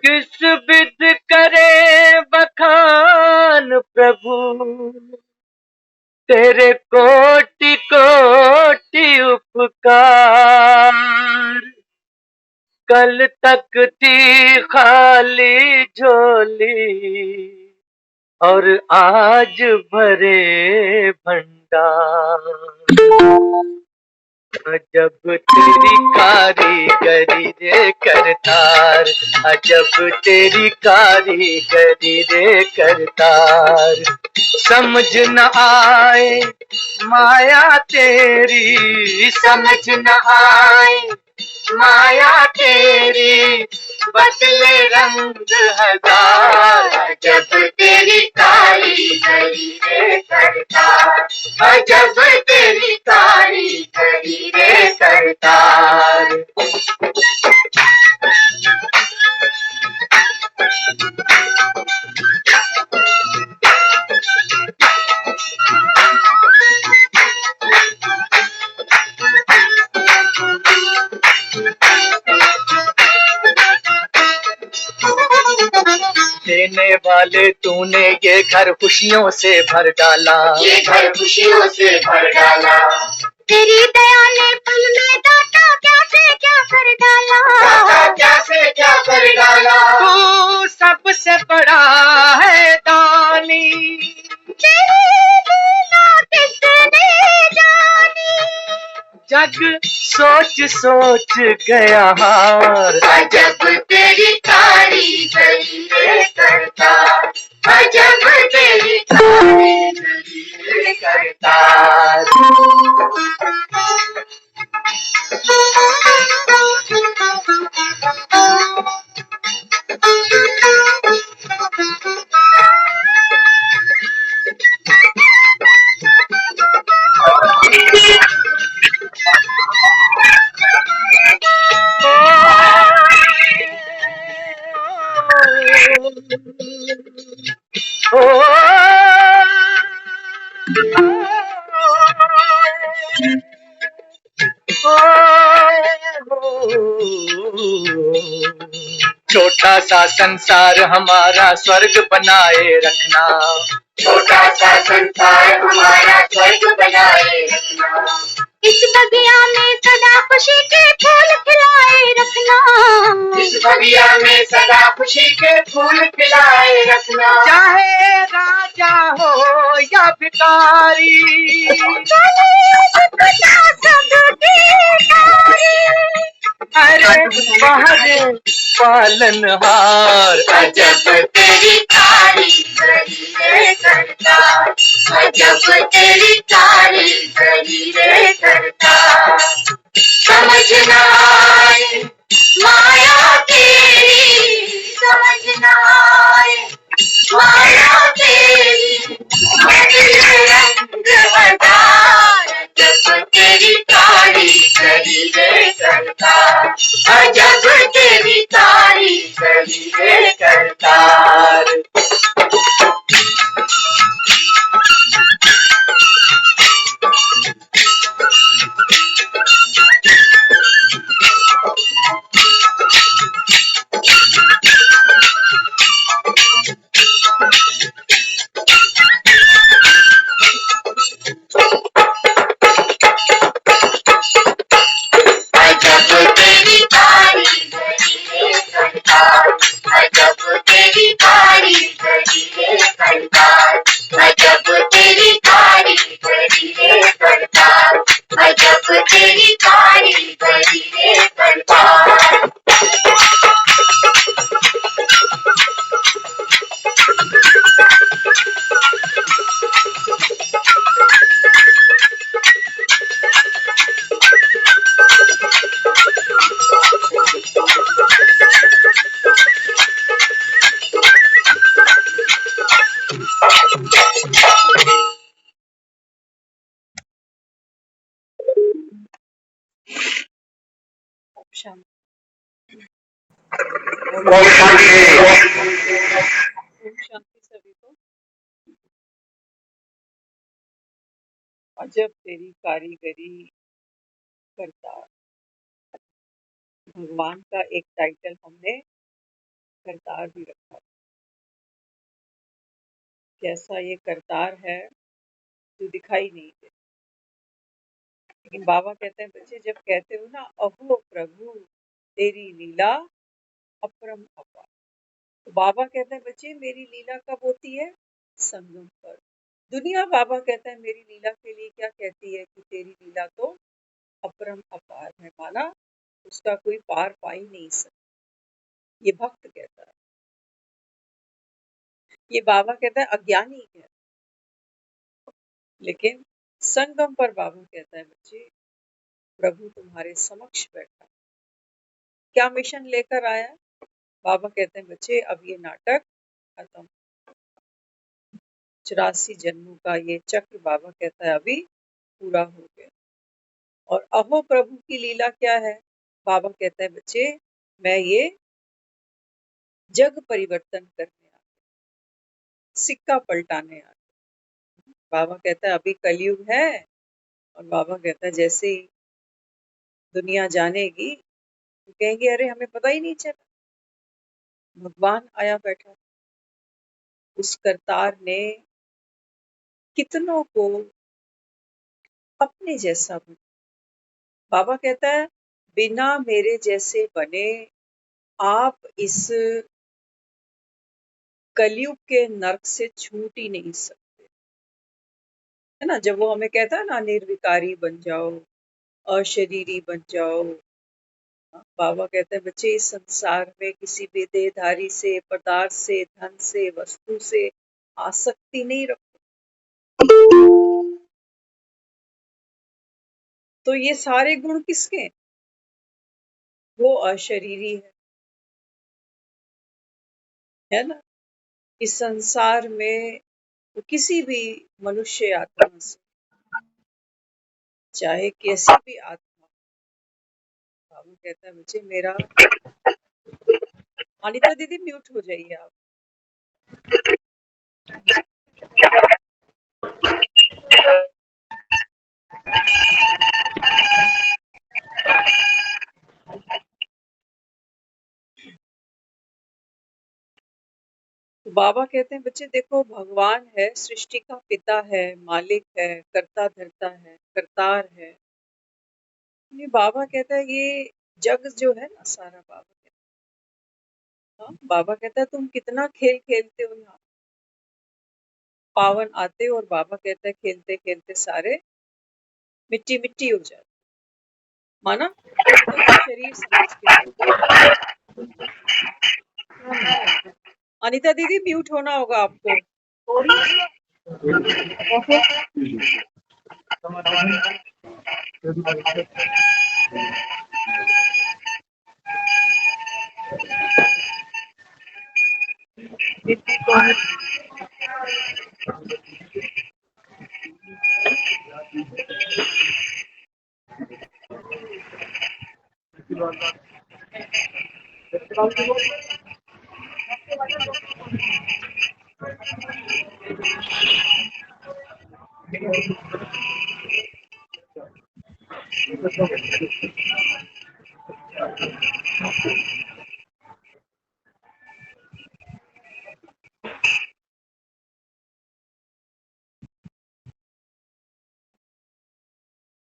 किस विध करे बखान प्रभु, तेरे कोटि कोटि उपकार। कल तक थी खाली झोली और आज भरे भंडार। अजब तेरी कारीगरी रे करतार, अजब तेरी कारीगरी रे करतार। समझ न आए माया तेरी, समझ न आए माया तेरी, बदले रंग हजार। अजब तेरी कारीगरी रे करतार, अजब तेरी कारीगरी रे करतार। देने वाले तूने ये घर खुशियों से भर डाला, ये घर खुशियों से भर डाला। तेरी दया ने पल में दाता क्या से क्या कर डाला, दाता क्या से क्या कर डाला। तू सबसे बड़ा है दानी, तेरी लीला किसने जानी। जग सोच सोच गया हार। अजब तेरी कारीगरी रे करतार, अजब तेरी कारीगरी रे करतार। छोटा सा संसार हमारा स्वर्ग बनाए रखना, छोटा सा संसार हमारा स्वर्ग बनाए रखना। इस बगिया में सदा खुशी के फूल खिलाए रखना, इस बगिया में सदा खुशी के फूल खिलाए रखना। चाहे राजा हो या भिखारी, अरे बाहर पालनहार। अजब तेरी कारीगरी रे करतार, अजब तेरी कारीगरी रे करतार। समझ न आए माया तेरी, समझ न आए माया तेरी, बदले रंग हजार। अजब तेरी कारीगरी रे करतार, अजब तेरी कारीगरी रे करतार। शांति सभी को। अजब तेरी कारीगरी करतार। भगवान का एक टाइटल हमने करतार भी रखा। कैसा ये करतार है जो दिखाई नहीं दे। लेकिन बाबा कहते हैं बच्चे जब कहते हो ना अहो प्रभु तेरी लीला अपरम अपार, तो बाबा कहते हैं बच्चे मेरी लीला कब होती है? संगम पर। दुनिया बाबा कहता है मेरी लीला के लिए क्या कहती है कि तेरी लीला तो अपरम अपार है, माना उसका कोई पार पा ही नहीं सकता। ये भक्त कहता है, ये बाबा कहता है अज्ञानी है। लेकिन संगम पर बाबा कहता है बच्चे प्रभु तुम्हारे समक्ष बैठा, क्या मिशन लेकर आया? बाबा कहते हैं बच्चे अब ये नाटक खत्म, 84 जन्मों का ये चक्र बाबा कहता है अभी पूरा हो गया। और अहो प्रभु की लीला क्या है? बाबा कहता है बच्चे मैं ये जग परिवर्तन करने आ, सिक्का पलटाने आ। बाबा कहता है अभी कलयुग है, और बाबा कहता है जैसे ही दुनिया जानेगी तो कहेंगे अरे हमें पता ही नहीं चला, भगवान आया बैठा। उस करतार ने कितनों को अपने जैसा बना। बाबा कहता है बिना मेरे जैसे बने आप इस कलयुग के नर्क से छूट ही नहीं सकते, है ना। जब वो हमें कहता है ना निर्विकारी बन जाओ, अशरीरी बन जाओ, बाबा कहते हैं बच्चे इस संसार में किसी भी देहधारी से, पदार्थ से, धन से, वस्तु से आसक्ति नहीं रखो। तो ये सारे गुण किसके हैं? वो अशरीरी है ना। इस संसार में वो किसी भी मनुष्य आत्मा से, चाहे कैसी भी आत्मा, बाबा कहता है मुझे मेरा। अनिता दीदी म्यूट हो जाइए आप। तो बाबा कहते हैं बच्चे देखो भगवान है, सृष्टि का पिता है, मालिक है, करता धरता है, करतार है। ये बाबा कहता है ये जग जो है ना सारा, बाबा कहता है हाँ, बाबा कहता है तुम कितना खेल खेलते हो यहाँ, पावन आते हो, और बाबा कहता है खेलते खेलते सारे मिट्टी मिट्टी हो जाते, माना तो शरीर समझ के। अनिता दीदी म्यूट होना होगा आपको।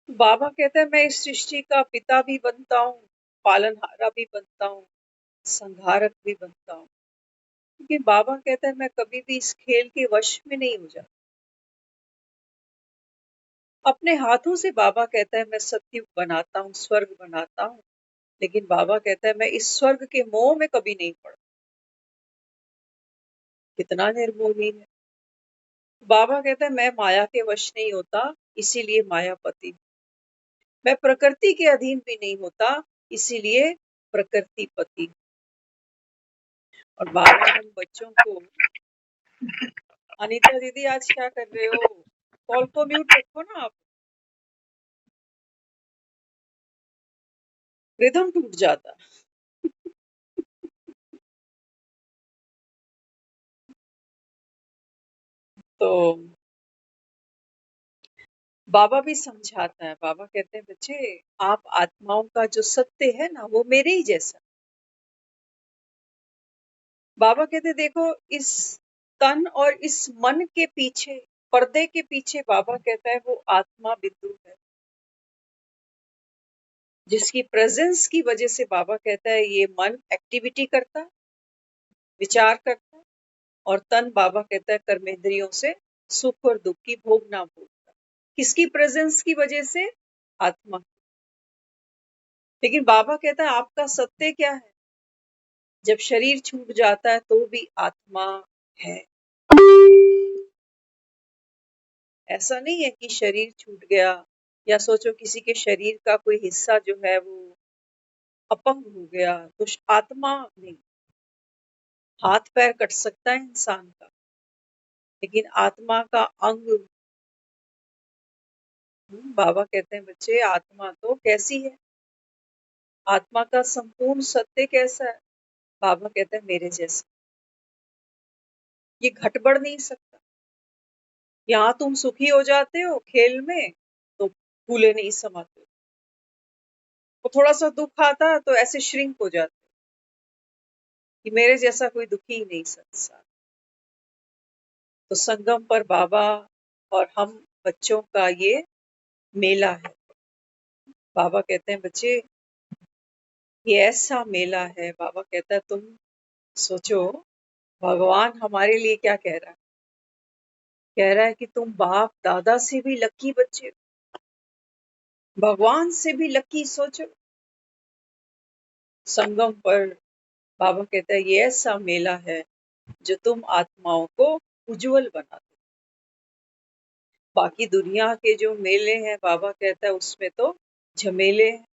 बाबा कहता है मैं इस सृष्टि का पिता भी बनता हूँ, पालनहारा भी बनता हूँ, संहारक भी बनता हूँ। क्योंकि बाबा कहता है मैं कभी भी इस खेल के वश में नहीं हो जाता। अपने हाथों से बाबा कहता है मैं सतयुग बनाता हूँ, स्वर्ग बनाता हूँ, लेकिन बाबा कहता है मैं इस स्वर्ग के मोह में कभी नहीं पड़ा। कितना निर्मोही है। बाबा कहता है मैं माया के वश नहीं होता, इसीलिए मायापति। मैं प्रकृति के अधीन भी नहीं होता, इसीलिए प्रकृति पति। और बाबा हम बच्चों को, अनीता दीदी आज क्या कर रहे हो? कॉल को म्यूट रखो ना आप, रिदम टूट जाता। तो बाबा भी समझाता है, बाबा कहते हैं बच्चे आप आत्माओं का जो सत्य है ना वो मेरे ही जैसा। बाबा कहते हैं देखो इस तन और इस मन के पीछे, पर्दे के पीछे बाबा कहता है वो आत्मा बिंदु है, जिसकी प्रेजेंस की वजह से बाबा कहता है ये मन एक्टिविटी करता है, विचार करता है, और तन बाबा कहता है कर्मेंद्रियों से सुख और दुख की भोगना भोगता है। किसकी प्रेजेंस की वजह से? आत्मा। लेकिन बाबा कहता है आपका सत्य क्या है? जब शरीर छूट जाता है तो भी आत्मा है। ऐसा नहीं है कि शरीर छूट गया, या सोचो किसी के शरीर का कोई हिस्सा जो है वो अपंग हो गया तो आत्मा नहीं। हाथ पैर कट सकता है इंसान का, लेकिन आत्मा का अंग। बाबा कहते हैं बच्चे आत्मा तो कैसी है, आत्मा का संपूर्ण सत्य कैसा है? बाबा कहते हैं मेरे जैसा, ये घट बढ़ नहीं सकता। यहाँ तुम सुखी हो जाते हो खेल में तो फूले नहीं समाते, वो थोड़ा सा दुख आता है तो ऐसे श्रिंक हो जाते कि मेरे जैसा कोई दुखी ही नहीं संसार। तो संगम पर बाबा और हम बच्चों का ये मेला है। बाबा कहते हैं बच्चे ये ऐसा मेला है, बाबा कहता है तुम सोचो भगवान हमारे लिए क्या कह रहा है, कह रहा है कि तुम बाप दादा से भी लकी बच्चे हो, भगवान से भी लकी। सोचो संगम पर बाबा कहता है ये ऐसा मेला है जो तुम आत्माओं को उज्जवल बना दो। बाकी दुनिया के जो मेले हैं बाबा कहता है उसमें तो झमेले हैं।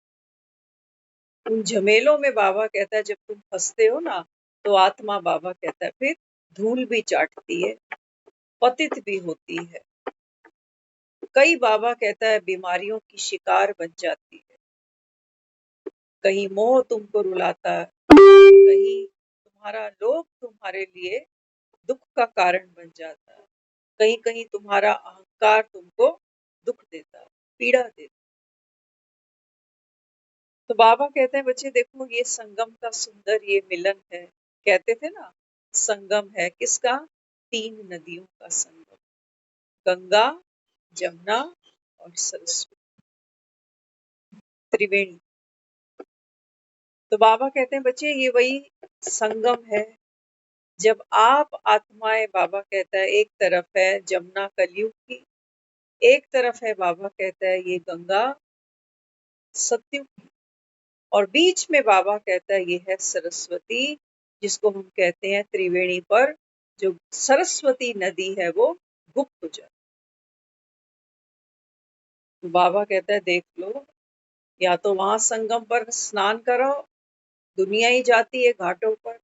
उन झमेलों में बाबा कहता है जब तुम फंसते हो ना तो आत्मा बाबा कहता है फिर धूल भी चाटती है, पतित भी होती है, कई बाबा कहता है बीमारियों की शिकार बन जाती है। कहीं मोह तुमको रुलाता है, कहीं तुम्हारा लोभ तुम्हारे लिए दुख का कारण बन जाता है, कहीं कहीं तुम्हारा अहंकार तुमको दुख देता है, पीड़ा देता है। तो बाबा कहते हैं बच्चे देखो ये संगम का सुंदर ये मिलन है। कहते थे ना संगम है किसका? 3 नदियों का संगम, गंगा, जमुना और सरस्वती, त्रिवेणी। तो बाबा कहते हैं बच्चे ये वही संगम है। जब आप आत्माएं, बाबा कहता है एक तरफ है जमुना कलयुग की, एक तरफ है बाबा कहता है ये गंगा सतयुग की, और बीच में बाबा कहता है ये है सरस्वती, जिसको हम कहते हैं त्रिवेणी पर जो सरस्वती नदी है वो गुप्त हो जाती। तो बाबा कहता है देख लो, या तो वहां संगम पर स्नान कराओ, दुनिया ही जाती है घाटों पर,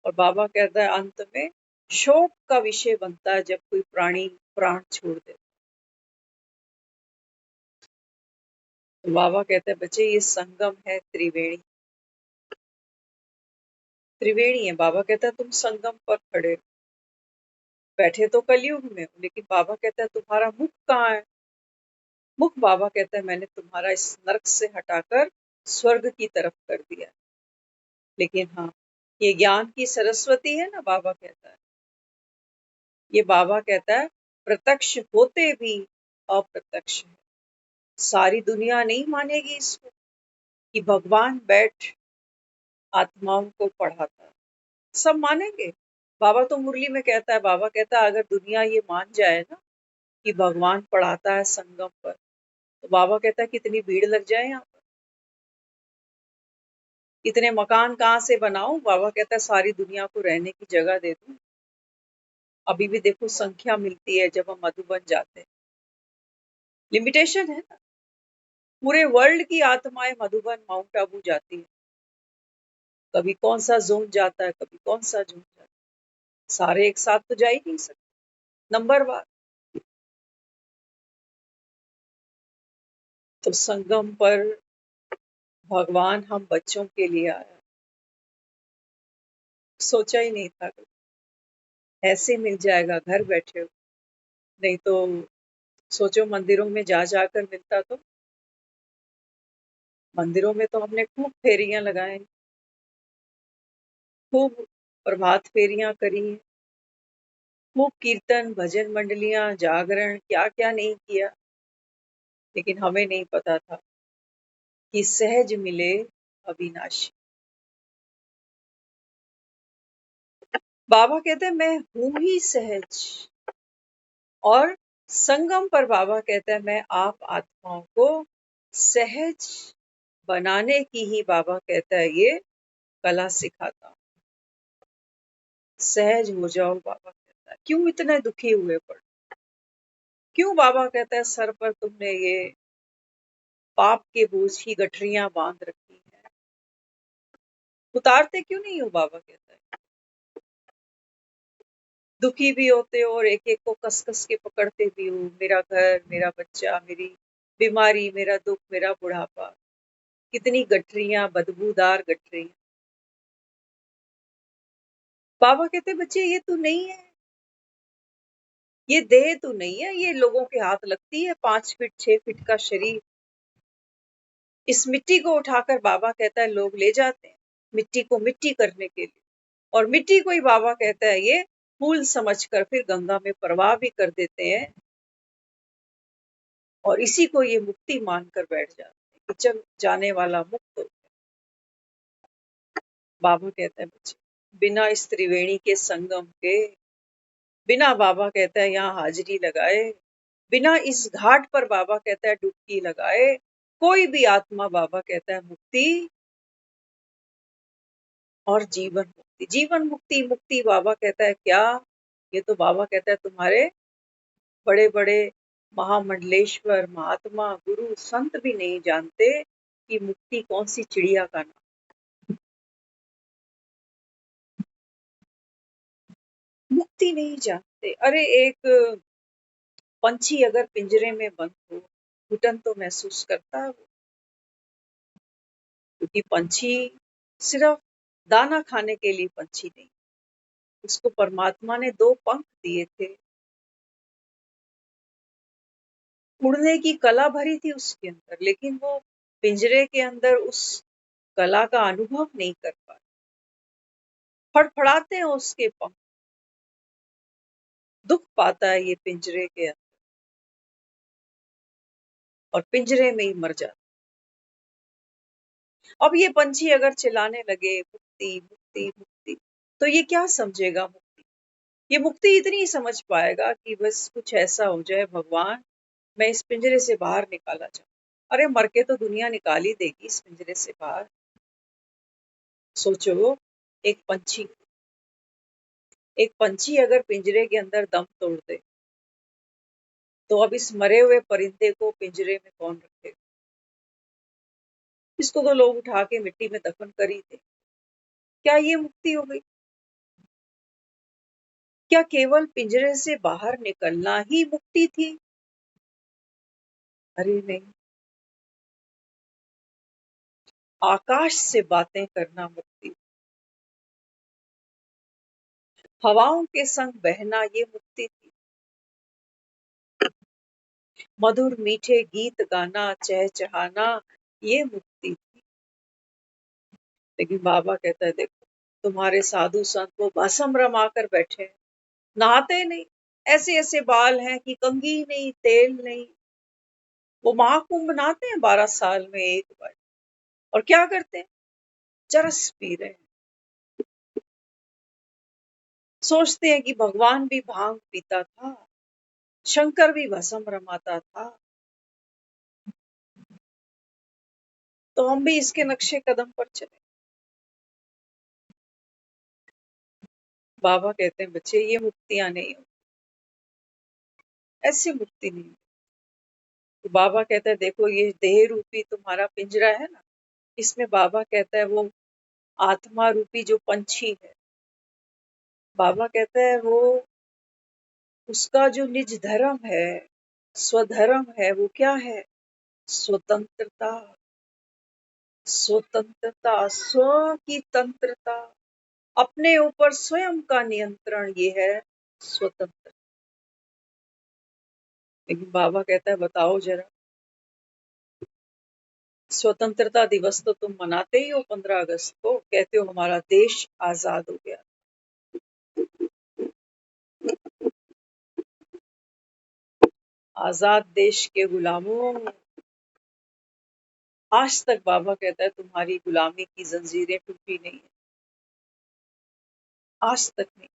और बाबा कहता है अंत में शोक का विषय बनता है जब कोई प्राणी प्राण छोड़ दे। तो बाबा कहते हैं बच्चे ये संगम है त्रिवेणी, त्रिवेणी है। बाबा कहता है तुम संगम पर खड़े हो, बैठे तो कलयुग में हो, लेकिन बाबा कहता है तुम्हारा मुख कहाँ है? मुख बाबा कहता है मैंने तुम्हारा इस नरक से हटाकर स्वर्ग की तरफ कर दिया। लेकिन हाँ, ये ज्ञान की सरस्वती है ना, बाबा कहता है, ये बाबा कहता है प्रत्यक्ष होते भी अप्रत्यक्ष है। सारी दुनिया नहीं मानेगी इसको कि भगवान बैठ आत्माओं को पढ़ाता है, सब मानेंगे। बाबा तो मुरली में कहता है, बाबा कहता है अगर दुनिया ये मान जाए ना कि भगवान पढ़ाता है संगम पर, तो बाबा कहता है कितनी भीड़ लग जाए यहाँ पर, इतने मकान कहाँ से बनाऊं। बाबा कहता है सारी दुनिया को रहने की जगह दे दूं। अभी भी देखो संख्या मिलती है जब हम मधुबन जाते हैं, लिमिटेशन है ना। पूरे वर्ल्ड की आत्माएं मधुबन माउंट आबू जाती है, कभी कौन सा जोन जाता है, कभी कौन सा जोन जाता है, सारे एक साथ तो जा ही नहीं सकते नंबर वार। तो संगम पर भगवान हम बच्चों के लिए आया, सोचा ही नहीं था ऐसे मिल जाएगा घर बैठे हो। नहीं तो सोचो मंदिरों में जा जाकर मिलता तो। मंदिरों में तो हमने खूब फेरियां लगाए, खूब प्रभात फेरियां करी, खूब कीर्तन भजन मंडलियां जागरण क्या क्या नहीं किया, लेकिन हमें नहीं पता था कि सहज मिले अविनाशी। बाबा कहते हैं मैं हूं ही सहज, और संगम पर बाबा कहता है मैं आप आत्माओं को सहज बनाने की ही बाबा कहता है ये कला सिखाता हूं। सहज हो जाओ बाबा कहता है। क्यों इतने दुखी हुए पड़े? क्यों बाबा कहता है सर पर तुमने ये पाप के बोझ की गठरियां बांध रखी है? उतारते क्यों नहीं हो? बाबा कहता है दुखी भी होते हो और एक एक को कस कस के पकड़ते भी हो, मेरा घर, मेरा बच्चा, मेरी बीमारी, मेरा दुख, मेरा बुढ़ापा, कितनी गठरियां, बदबूदार गठरियां। बाबा कहते बच्चे ये तू नहीं है, ये देह तू नहीं है, ये लोगों के हाथ लगती है, 5 फीट 6 फीट का शरीर। इस मिट्टी को उठाकर बाबा कहता है लोग ले जाते हैं मिट्टी को मिट्टी करने के लिए, और मिट्टी को ही बाबा कहता है ये फूल समझकर फिर गंगा में प्रवाह भी कर देते हैं, और इसी को ये मुक्ति मानकर बैठ जाते हैं कि चल जाने वाला मुक्त हो गया। बाबा कहता है बच्चे बिना इस त्रिवेणी के संगम के, बिना बाबा कहता है यहाँ हाजिरी लगाए, बिना इस घाट पर बाबा कहता है डुबकी लगाए, कोई भी आत्मा बाबा कहता है मुक्ति और जीवन मुक्ति, जीवन मुक्ति मुक्ति बाबा कहता है क्या? ये तो बाबा कहता है तुम्हारे बड़े बड़े महामंडलेश्वर महात्मा गुरु संत भी नहीं जानते कि मुक्ति कौन सी चिड़िया का नाम। मुक्ति नहीं जानते। अरे एक पंछी अगर पिंजरे में बंद हो, घुटन तो महसूस करता है वो, क्योंकि पंछी सिर्फ दाना खाने के लिए पंछी नहीं, उसको परमात्मा ने 2 पंख दिए थे, उड़ने की कला भरी थी उसके अंदर, लेकिन वो पिंजरे के अंदर उस कला का अनुभव नहीं कर पाते। फड़फड़ाते हैं उसके पंख, दुख पाता है ये पिंजरे के अंदर, और पिंजरे में ही मर जाता। अब ये पंछी अगर चिल्लाने लगे मुक्ति मुक्ति मुक्ति, तो ये क्या समझेगा मुक्ति? ये मुक्ति इतनी ही समझ पाएगा कि बस कुछ ऐसा हो जाए भगवान, मैं इस पिंजरे से बाहर निकाला जाऊं। अरे मर के तो दुनिया निकाल ही देगी इस पिंजरे से बाहर। सोचो एक पंछी अगर पिंजरे के अंदर दम तोड़ दे, तो अब इस मरे हुए परिंदे को पिंजरे में कौन रखेगा? इसको तो लोग उठा के मिट्टी में दफन कर ही थे। क्या ये मुक्ति हो गई? क्या केवल पिंजरे से बाहर निकलना ही मुक्ति थी? अरे नहीं, आकाश से बातें करना मुक्ति, हवाओं के संग बहना ये मुक्ति थी, मधुर मीठे गीत गाना चहचहाना ये मुक्ति थी। लेकिन बाबा कहता है देखो तुम्हारे साधु संत वो भस्म रमा कर बैठे हैं, नहाते नहीं, ऐसे ऐसे बाल हैं कि कंघी नहीं तेल नहीं। वो महाकुंभ नहाते हैं 12 साल में एक बार, और क्या करते हैं? चरस पी रहे हैं। सोचते हैं कि भगवान भी भांग पीता था, शंकर भी भस्म रमाता था, तो हम भी इसके नक्शे कदम पर चले। बाबा कहते हैं बच्चे ये मुक्तियां नहीं हो, ऐसी मुक्ति नहीं। तो बाबा कहता है देखो ये देह रूपी तुम्हारा पिंजरा है ना, इसमें बाबा कहता है वो आत्मा रूपी जो पंछी है, बाबा कहता है वो उसका जो निज धर्म है, स्वधर्म है, वो क्या है? स्वतंत्रता। स्वतंत्रता, स्व की तंत्रता, अपने ऊपर स्वयं का नियंत्रण, ये है स्वतंत्र। लेकिन बाबा कहता है बताओ जरा, स्वतंत्रता दिवस तो तुम मनाते ही हो 15 अगस्त को, कहते हो हमारा देश आजाद हो गया। आजाद देश के गुलामों, आज तक बाबा कहता है तुम्हारी गुलामी की जंजीरें टूटी नहीं है, आज तक नहीं।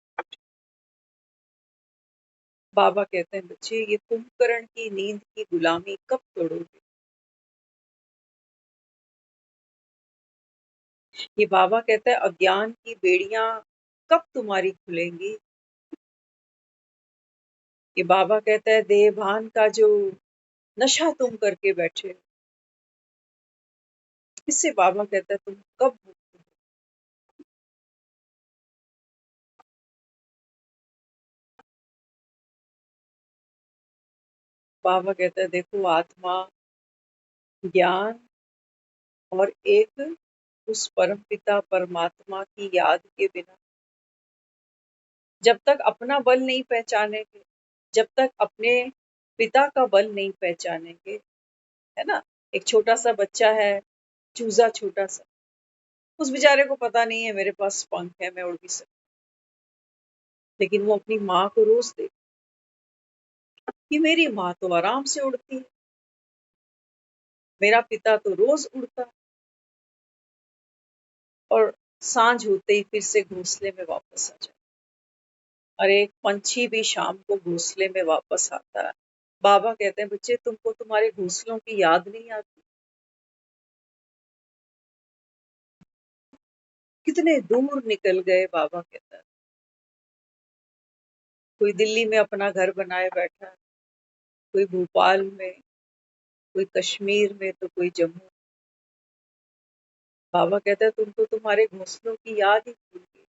बाबा कहते हैं बच्चे ये कुंभकर्ण की नींद की गुलामी कब तोड़ोगे। ये बाबा कहता है अज्ञान की बेड़ियां कब तुम्हारी खुलेंगी। ये बाबा कहता है देहभान का जो नशा तुम करके बैठे हो, इससे बाबा कहता है तुम कब मुक्त हो। बाबा कहता है देखो आत्मा, ज्ञान और एक उस परमपिता परमात्मा की याद के बिना जब तक अपना बल नहीं पहचानेंगे, जब तक अपने पिता का बल नहीं पहचानेंगे, है ना। एक छोटा सा बच्चा है, चूजा छोटा सा, उस बेचारे को पता नहीं है मेरे पास पंख है, मैं उड़ भी सकता, लेकिन वो अपनी माँ को रोज देख कि मेरी माँ तो आराम से उड़ती है, मेरा पिता तो रोज उड़ता है और सांझ होते ही फिर से घोंसले में वापस आ जाए। और एक पंछी भी शाम को घोंसले में वापस आता है। बाबा कहते हैं बच्चे तुमको तुम्हारे घोंसलों की याद नहीं आती, कितने दूर निकल गए। बाबा कहता है कोई दिल्ली में अपना घर बनाए बैठा है, कोई भोपाल में, कोई कश्मीर में, तो कोई जम्मू। बाबा कहता है तुमको तुम्हारे घोंसलों की याद ही भूल गई,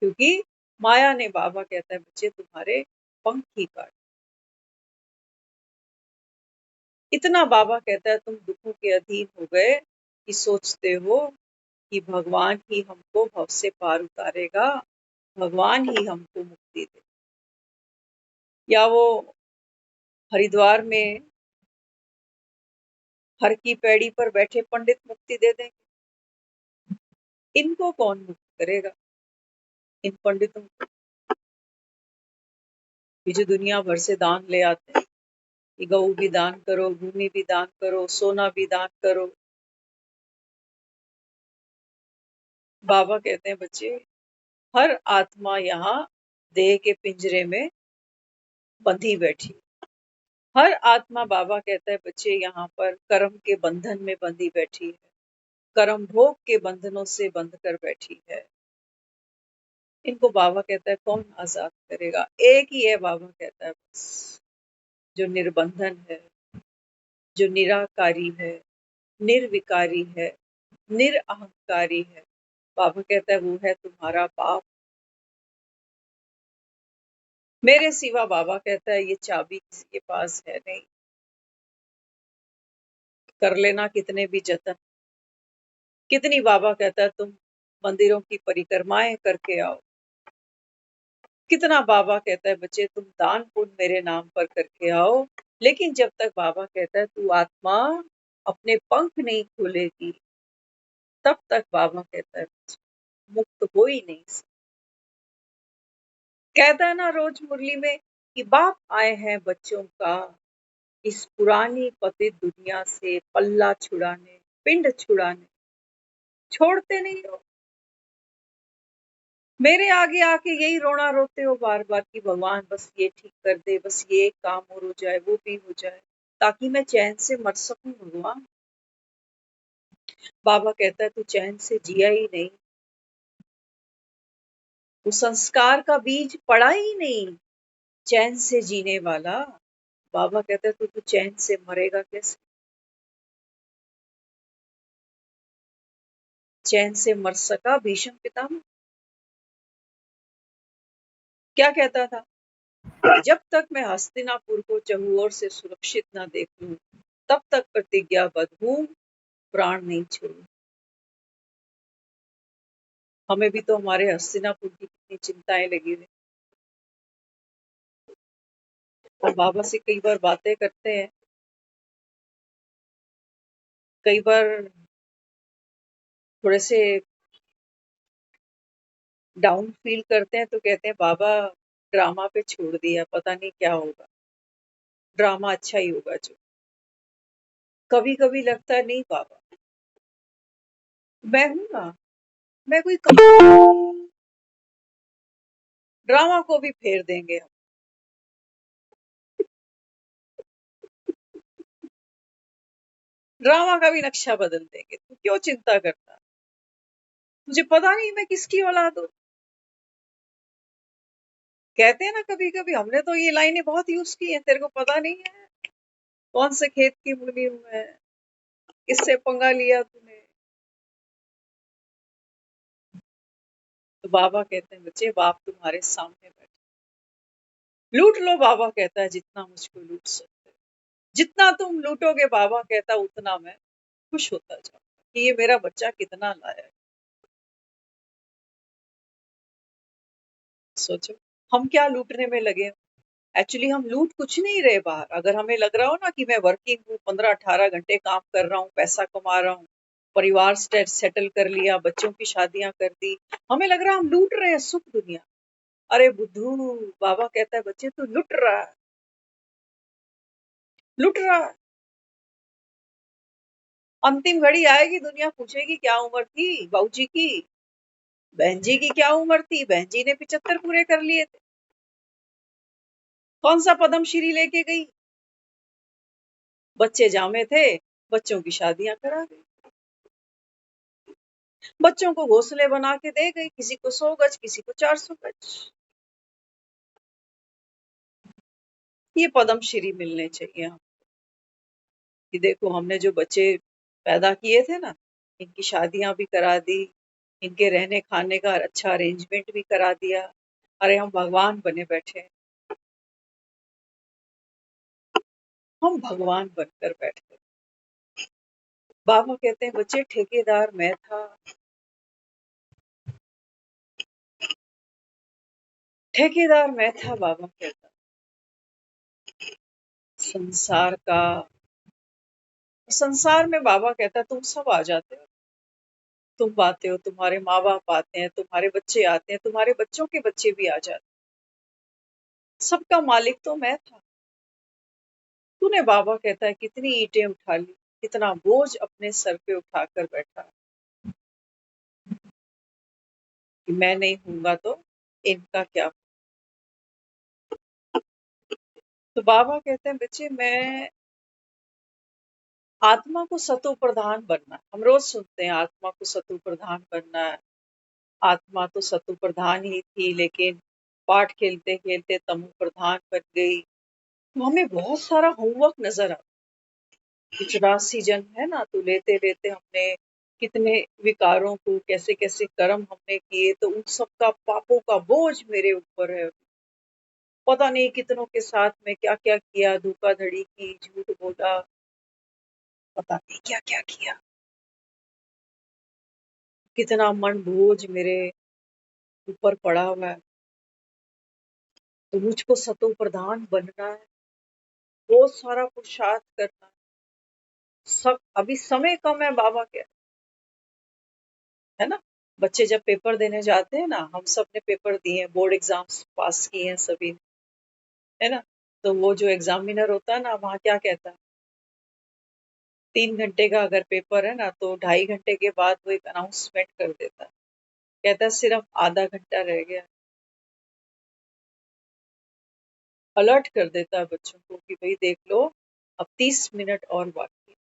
क्योंकि माया ने, बाबा कहता है बच्चे तुम्हारे पंख ही काट। इतना बाबा कहता है तुम दुखों के अधीन हो गए कि सोचते हो कि भगवान ही हमको भव से पार उतारेगा, भगवान ही हमको मुक्ति दे, या वो हरिद्वार में हर की पैड़ी पर बैठे पंडित मुक्ति दे देंगे। इनको कौन मुक्त करेगा, इन पंडितों को, ये जो दुनिया भर से दान ले आते हैं कि गऊ भी दान करो, भूमि भी दान करो, सोना भी दान करो। बाबा कहते हैं बच्चे हर आत्मा यहाँ देह के पिंजरे में बंधी बैठी, हर आत्मा, बाबा कहता है बच्चे यहाँ पर कर्म के बंधन में बंधी बैठी है, कर्म भोग के बंधनों से बंध कर बैठी है। इनको बाबा कहता है कौन आजाद करेगा, एक ही है। बाबा कहता है बस जो निर्बंधन है, जो निराकारी है, निर्विकारी है, निरअहंकारी है, बाबा कहता है वो है तुम्हारा बाप। मेरे सिवा, बाबा कहता है, ये चाबी किसी के पास है नहीं। कर लेना कितने भी जतन, कितनी, बाबा कहता है तुम मंदिरों की परिक्रमाएं करके आओ, कितना, बाबा कहता है बच्चे तुम दान पुण्य मेरे नाम पर करके आओ, लेकिन जब तक, बाबा कहता है तू आत्मा अपने पंख नहीं खोलेगी, तब तक, बाबा कहता है मुक्त हो ही नहीं सकती। कहता है ना रोज मुरली में कि बाप आए हैं बच्चों का इस पुरानी पतित दुनिया से पल्ला छुड़ाने, पिंड छुड़ाने, छोड़ते नहीं हो। मेरे आगे आके यही रोना रोते हो बार बार कि भगवान बस ये ठीक कर दे, बस ये काम और हो जाए, वो भी हो जाए, ताकि मैं चैन से मर सकूं। भगवान, बाबा कहता है तू चैन से जिया ही नहीं, वो संस्कार का बीज पड़ा ही नहीं चैन से जीने वाला। बाबा कहता है तू चैन से मरेगा कैसे, चैन से मर सका भीष्म पितामह। क्या कहता था, जब तक मैं हस्तिनापुर को चहुओर से सुरक्षित ना देख लूं, तब तक प्रतिज्ञाबद्ध हूं, प्राण नहीं छोड़ू। हमें भी तो हमारे हस्तिनापुर की कितनी चिंताएं लगी हुई। हम बाबा से कई बार बातें करते हैं, कई बार थोड़े से डाउन फील करते हैं तो कहते हैं बाबा ड्रामा पे छोड़ दिया, पता नहीं क्या होगा, ड्रामा अच्छा ही होगा जो। कभी कभी लगता है नहीं बाबा, मैं हूं ना, मैं कोई ड्रामा को भी फेर देंगे हम। ड्रामा का भी नक्शा बदल देंगे, तू क्यों चिंता करता, मुझे पता नहीं मैं किसकी औलाद हूँ। कहते हैं ना कभी कभी, हमने तो ये लाइनें बहुत यूज की हैं, तेरे को पता नहीं है कौन से खेत की मूली हूं मैं, किससे पंगा लिया तूने। तो बाबा कहते हैं बच्चे, बाप तुम्हारे सामने बैठे, लूट लो, बाबा कहता है जितना मुझको लूट सकते हो। जितना तुम लूटोगे बाबा कहता उतना मैं खुश होता जाऊंगा कि ये मेरा बच्चा कितना लायक है। सोचो हम क्या लूटने में लगे। एक्चुअली हम लूट कुछ नहीं रहे बाहर। अगर हमें लग रहा हो ना कि मैं वर्किंग हूँ, 15-18 घंटे काम कर रहा हूँ, पैसा कमा रहा हूँ, परिवार सेटल कर लिया, बच्चों की शादियां कर दी, हमें लग रहा है हम लूट रहे हैं सुख दुनिया। अरे बुद्धू, बाबा कहता है बच्चे तू लुट रहा है, लुट रहा है। अंतिम घड़ी आएगी, दुनिया पूछेगी क्या उम्र थी बाबूजी की, बहन जी की क्या उम्र थी, बहन जी ने 75 पूरे कर लिए थे, कौन सा पद्मश्री लेके गई, बच्चे जामे थे, बच्चों की शादियां करा दी, बच्चों को घोंसले बना के दे गई, किसी को 100 गज, किसी को 400 गज। ये पद्मश्री मिलने चाहिए हम कि देखो हमने जो बच्चे पैदा किए थे ना, इनकी शादियां भी करा दी, इनके रहने खाने का अच्छा अरेंजमेंट भी करा दिया। अरे हम भगवान बने बैठे हैं, हम भगवान बनकर बैठे। बाबा कहते हैं बच्चे ठेकेदार मैं था, ठेकेदार मैं था, बाबा कहता संसार का। संसार में बाबा कहता तुम सब आ जाते हो, तुम आते हो, तुम्हारे माँ बाप आते हैं, तुम्हारे बच्चे आते हैं, तुम्हारे बच्चों के बच्चे भी आ जाते हैं, सबका मालिक तो मैं था। तूने, बाबा कहता है, कितनी ईंटें उठा ली, कितना बोझ अपने सर पे उठाकर बैठा, कि मैं नहीं हूंगा तो इनका क्या। तो बाबा कहते हैं बच्चे मैं आत्मा को सतो प्रधान बनना है। हम रोज सुनते हैं आत्मा को सतो प्रधान बनना है, आत्मा तो सतो प्रधान ही थी लेकिन पाठ खेलते खेलते तमो प्रधान बन गई। तो हमें बहुत सारा होमवर्क नजर आता है। 84 जन्म है ना, तो लेते लेते हमने कितने विकारों को, कैसे कैसे कर्म हमने किए, तो उन सब का पापों का बोझ मेरे ऊपर है। पता नहीं कितनों के साथ में क्या क्या किया, धोखाधड़ी की, झूठ बोला, पता नहीं क्या क्या किया, कितना मन बोझ मेरे ऊपर पड़ा हुआ है। तो मुझको सतो प्रधान बनना है, बहुत सारा पुरुषार्थ करना है। सब अभी समय कम है, बाबा के है ना। बच्चे जब पेपर देने जाते हैं ना, हम सब ने पेपर दिए हैं, बोर्ड एग्जाम्स पास किए हैं सभी ने, है ना। तो वो जो एग्जामिनर होता है ना, वहाँ क्या कहता है, 3 घंटे का अगर पेपर है ना, तो 2.5 घंटे के बाद वो एक अनाउंसमेंट कर देता है, कहता है सिर्फ आधा घंटा रह गया। अलर्ट कर देता है बच्चों को कि भाई देख लो, अब 30 मिनट और बाकी है,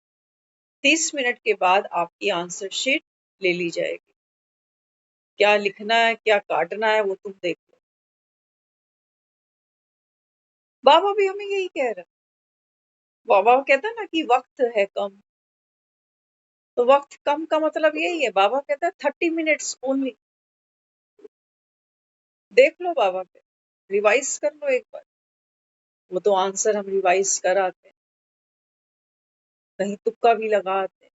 30 मिनट के बाद आपकी आंसर शीट ले ली जाएगी, क्या लिखना है क्या काटना है वो तुम देख लो। बाबा भी हमें यही कह रहे हैं। बाबा कहता है ना कि वक्त है कम, तो वक्त कम का मतलब यही है, बाबा कहता है 30 मिनट्स ओनली। देख लो बाबा के, रिवाइज कर लो एक बार। वो तो आंसर हम रिवाइज कर आते हैं, कहीं तुक्का भी लगा आते हैं।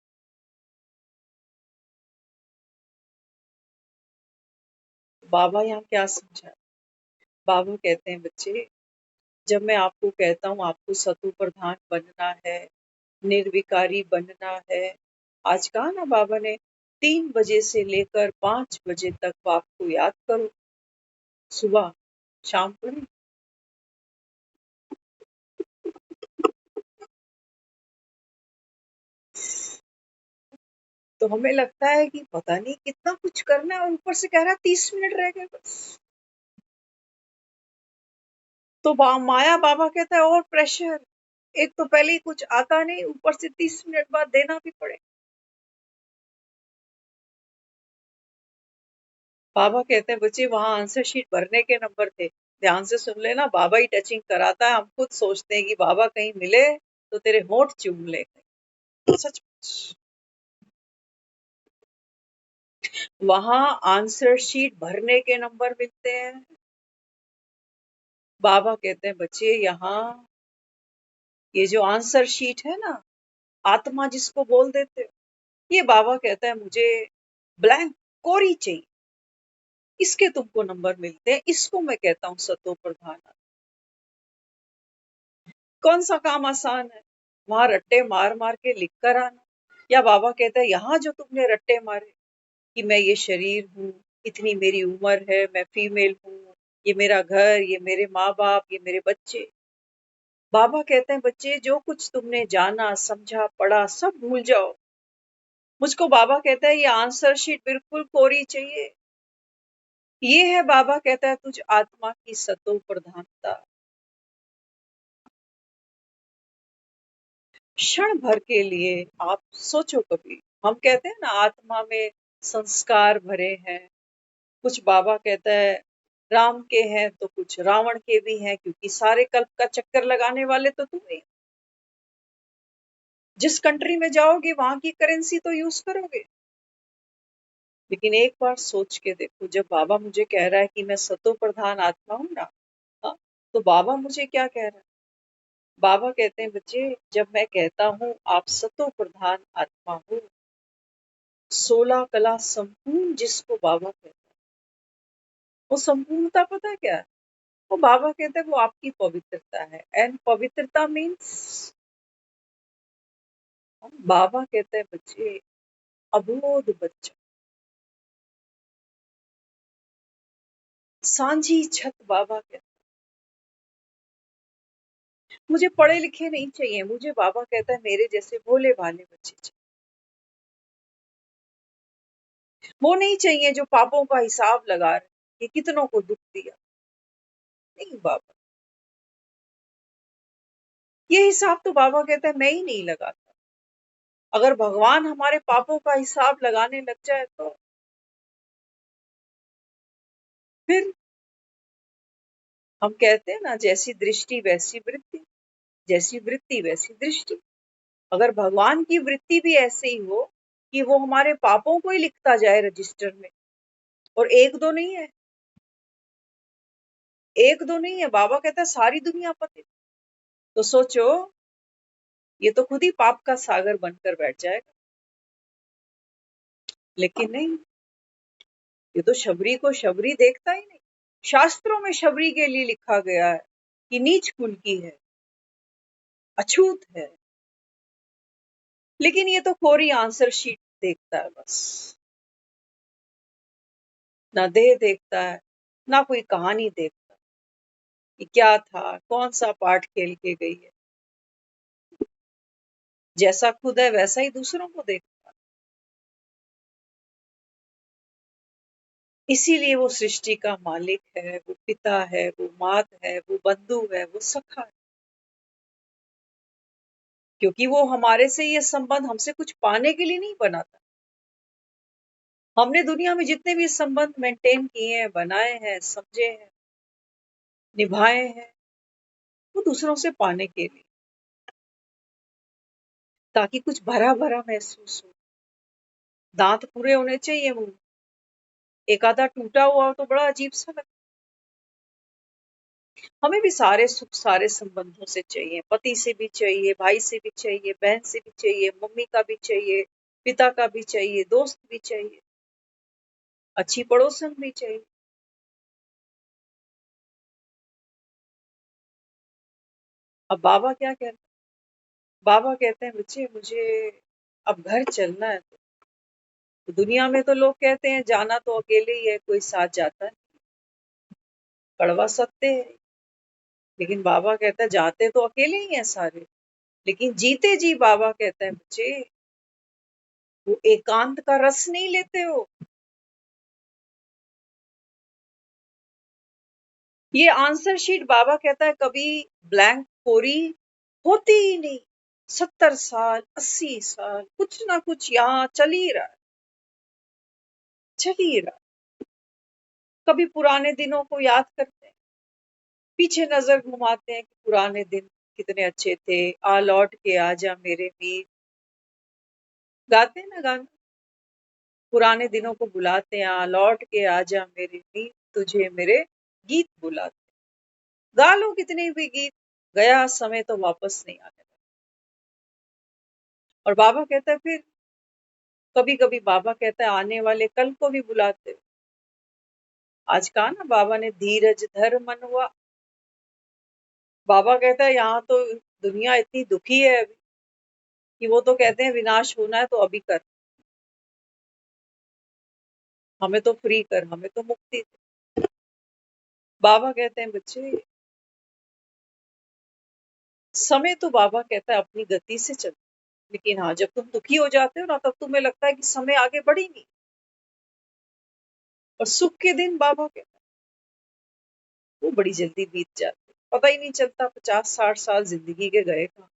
बाबा यहाँ क्या समझा, बाबा कहते हैं बच्चे जब मैं आपको कहता हूँ आपको सतु प्रधान बनना है, निर्विकारी बनना है, आज कहा ना बाबा ने 3 बजे से लेकर 5 बजे तक बाप को याद करो, सुबह शाम को नहीं। तो हमें लगता है कि पता नहीं कितना कुछ करना है और ऊपर से कह रहा है 30 मिनट रह गए बस। तो माया बाबा कहता है और प्रेशर, एक तो पहले ही कुछ आता नहीं, ऊपर से 30 मिनट बाद देना भी पड़े। बाबा कहते हैं बच्चे वहां आंसर शीट भरने के नंबर थे, ध्यान से सुन लेना, बाबा ही टचिंग कराता है। हम खुद सोचते हैं कि बाबा कहीं मिले तो तेरे होंठ चूम ले, सच। वहां आंसर शीट भरने के नंबर मिलते हैं। बाबा कहते हैं बच्चे यहाँ ये जो आंसर शीट है ना, आत्मा जिसको बोल देते हो, ये बाबा कहता है मुझे ब्लैंक कोरी चाहिए, इसके तुमको नंबर मिलते हैं, इसको मैं कहता हूँ सतो प्रधान। कौन सा काम आसान है, वहां रट्टे मार मार के लिख कर आना, या बाबा कहता है यहाँ जो तुमने रट्टे मारे कि मैं ये शरीर हूँ, इतनी मेरी उम्र है, मैं फीमेल हूँ, ये मेरा घर, ये मेरे माँ बाप, ये मेरे बच्चे। बाबा कहते हैं बच्चे जो कुछ तुमने जाना समझा पढ़ा सब भूल जाओ, मुझको बाबा कहता है ये आंसर शीट बिल्कुल कोरी चाहिए। ये है बाबा कहता है तुझ आत्मा की सतो प्रधानता। क्षण भर के लिए आप सोचो कभी, हम कहते हैं ना आत्मा में संस्कार भरे हैं, कुछ बाबा कहता है राम के हैं तो कुछ रावण के भी हैं, क्योंकि सारे कल्प का चक्कर लगाने वाले तो तुम ही। जिस कंट्री में जाओगे वहां की करेंसी तो यूज करोगे। लेकिन एक बार सोच के देखो, जब बाबा मुझे कह रहा है कि मैं सतो प्रधान आत्मा हूं ना, हाँ, तो बाबा मुझे क्या कह रहा है? बाबा कहते हैं बच्चे जब मैं कहता हूँ आप सतो प्रधान आत्मा हो, 16 कला संपूर्ण जिसको बाबा कहते हैं, वो संपूर्णता पता है क्या है? वो बाबा कहते हैं वो आपकी पवित्रता है। एंड पवित्रता मीन्स, बाबा कहते हैं बच्चे अबोध बच्चा, सांझी छत। बाबा कहते मुझे पढ़े लिखे नहीं चाहिए, मुझे बाबा कहता है मेरे जैसे भोले भाले बच्चे चाहिए। वो नहीं चाहिए जो पापों का हिसाब लगा रहे कि कितनों को दुख दिया। नहीं बाबा, ये हिसाब तो बाबा कहता है मैं ही नहीं लगाता। अगर भगवान हमारे पापों का हिसाब लगाने लग जाए तो फिर हम कहते हैं ना जैसी दृष्टि वैसी वृत्ति, जैसी वृत्ति वैसी दृष्टि। अगर भगवान की वृत्ति भी ऐसे ही हो कि वो हमारे पापों को ही लिखता जाए रजिस्टर में, और एक दो नहीं है, एक दो नहीं है, बाबा कहता है सारी दुनिया पतित, तो सोचो ये तो खुद ही पाप का सागर बनकर बैठ जाएगा। लेकिन नहीं, ये तो शबरी को शबरी देखता ही नहीं। शास्त्रों में शबरी के लिए लिखा गया है कि नीच कुल की है, अछूत है, लेकिन ये तो कोरी आंसर शीट देखता है बस। ना देह देखता है, ना कोई कहानी देखता कि क्या था, कौन सा पार्ट खेल के गई है। जैसा खुद है वैसा ही दूसरों को देखता। इसीलिए वो सृष्टि का मालिक है, वो पिता है, वो मात है, वो बंधु है, वो सखा है, क्योंकि वो हमारे से ये संबंध हमसे कुछ पाने के लिए नहीं बनाता। हमने दुनिया में जितने भी संबंध मेंटेन किए हैं, बनाए हैं, समझे हैं, निभाए हैं, वो दूसरों से पाने के लिए, ताकि कुछ भरा भरा महसूस हो। दांत पूरे होने चाहिए मुंह, एक आधा टूटा हुआ हो तो बड़ा अजीब सा लगता। हमें भी सारे सुख सारे संबंधों से चाहिए, पति से भी चाहिए, भाई से भी चाहिए, बहन से भी चाहिए, मम्मी का भी चाहिए, पिता का भी चाहिए, दोस्त भी चाहिए, अच्छी पड़ोसन भी चाहिए। अब बाबा क्या कहते हैं? बाबा कहते हैं बच्चे मुझे अब घर चलना है। तो दुनिया में तो लोग कहते हैं जाना तो अकेले ही है, कोई साथ जाता है। कड़वा सत्य है। लेकिन बाबा कहता है जाते तो अकेले ही हैं सारे, लेकिन जीते जी बाबा कहता है बच्चे वो एकांत का रस नहीं लेते हो। ये आंसर शीट बाबा कहता है कभी ब्लैंक कोरी होती ही नहीं। 70 साल 80 साल कुछ ना कुछ यहाँ चल ही रहा है, चल ही रहा है। कभी पुराने दिनों को याद करते हैं, पीछे नजर घुमाते हैं कि पुराने दिन कितने अच्छे थे, आ लौट के आजा मेरे वीर। गाते हैं ना गाना, पुराने दिनों को बुलाते हैं, आ लौट के आजा मेरे वीर, तुझे मेरे गीत बुलाते। गा लो कितने भी गीत, गया समय तो वापस नहीं आने वाला। और बाबा कहता है फिर कभी कभी बाबा कहता है आने वाले कल को भी बुलाते हो। आज कहा ना बाबा ने धीरज धर मनवा। बाबा कहता है यहाँ तो दुनिया इतनी दुखी है अभी कि वो तो कहते हैं विनाश होना है तो अभी कर, हमें तो फ्री कर, हमें तो मुक्ति दे। बाबा कहते हैं बच्चे समय तो बाबा कहता है अपनी गति से चलता है, लेकिन हाँ जब तुम दुखी हो जाते हो ना तब तुम्हें लगता है कि समय आगे बढ़ ही नहीं। और सुख के दिन बाबा कहता है वो बड़ी जल्दी बीत जाते, पता ही नहीं चलता 50-60 साल जिंदगी के गए कहाँ,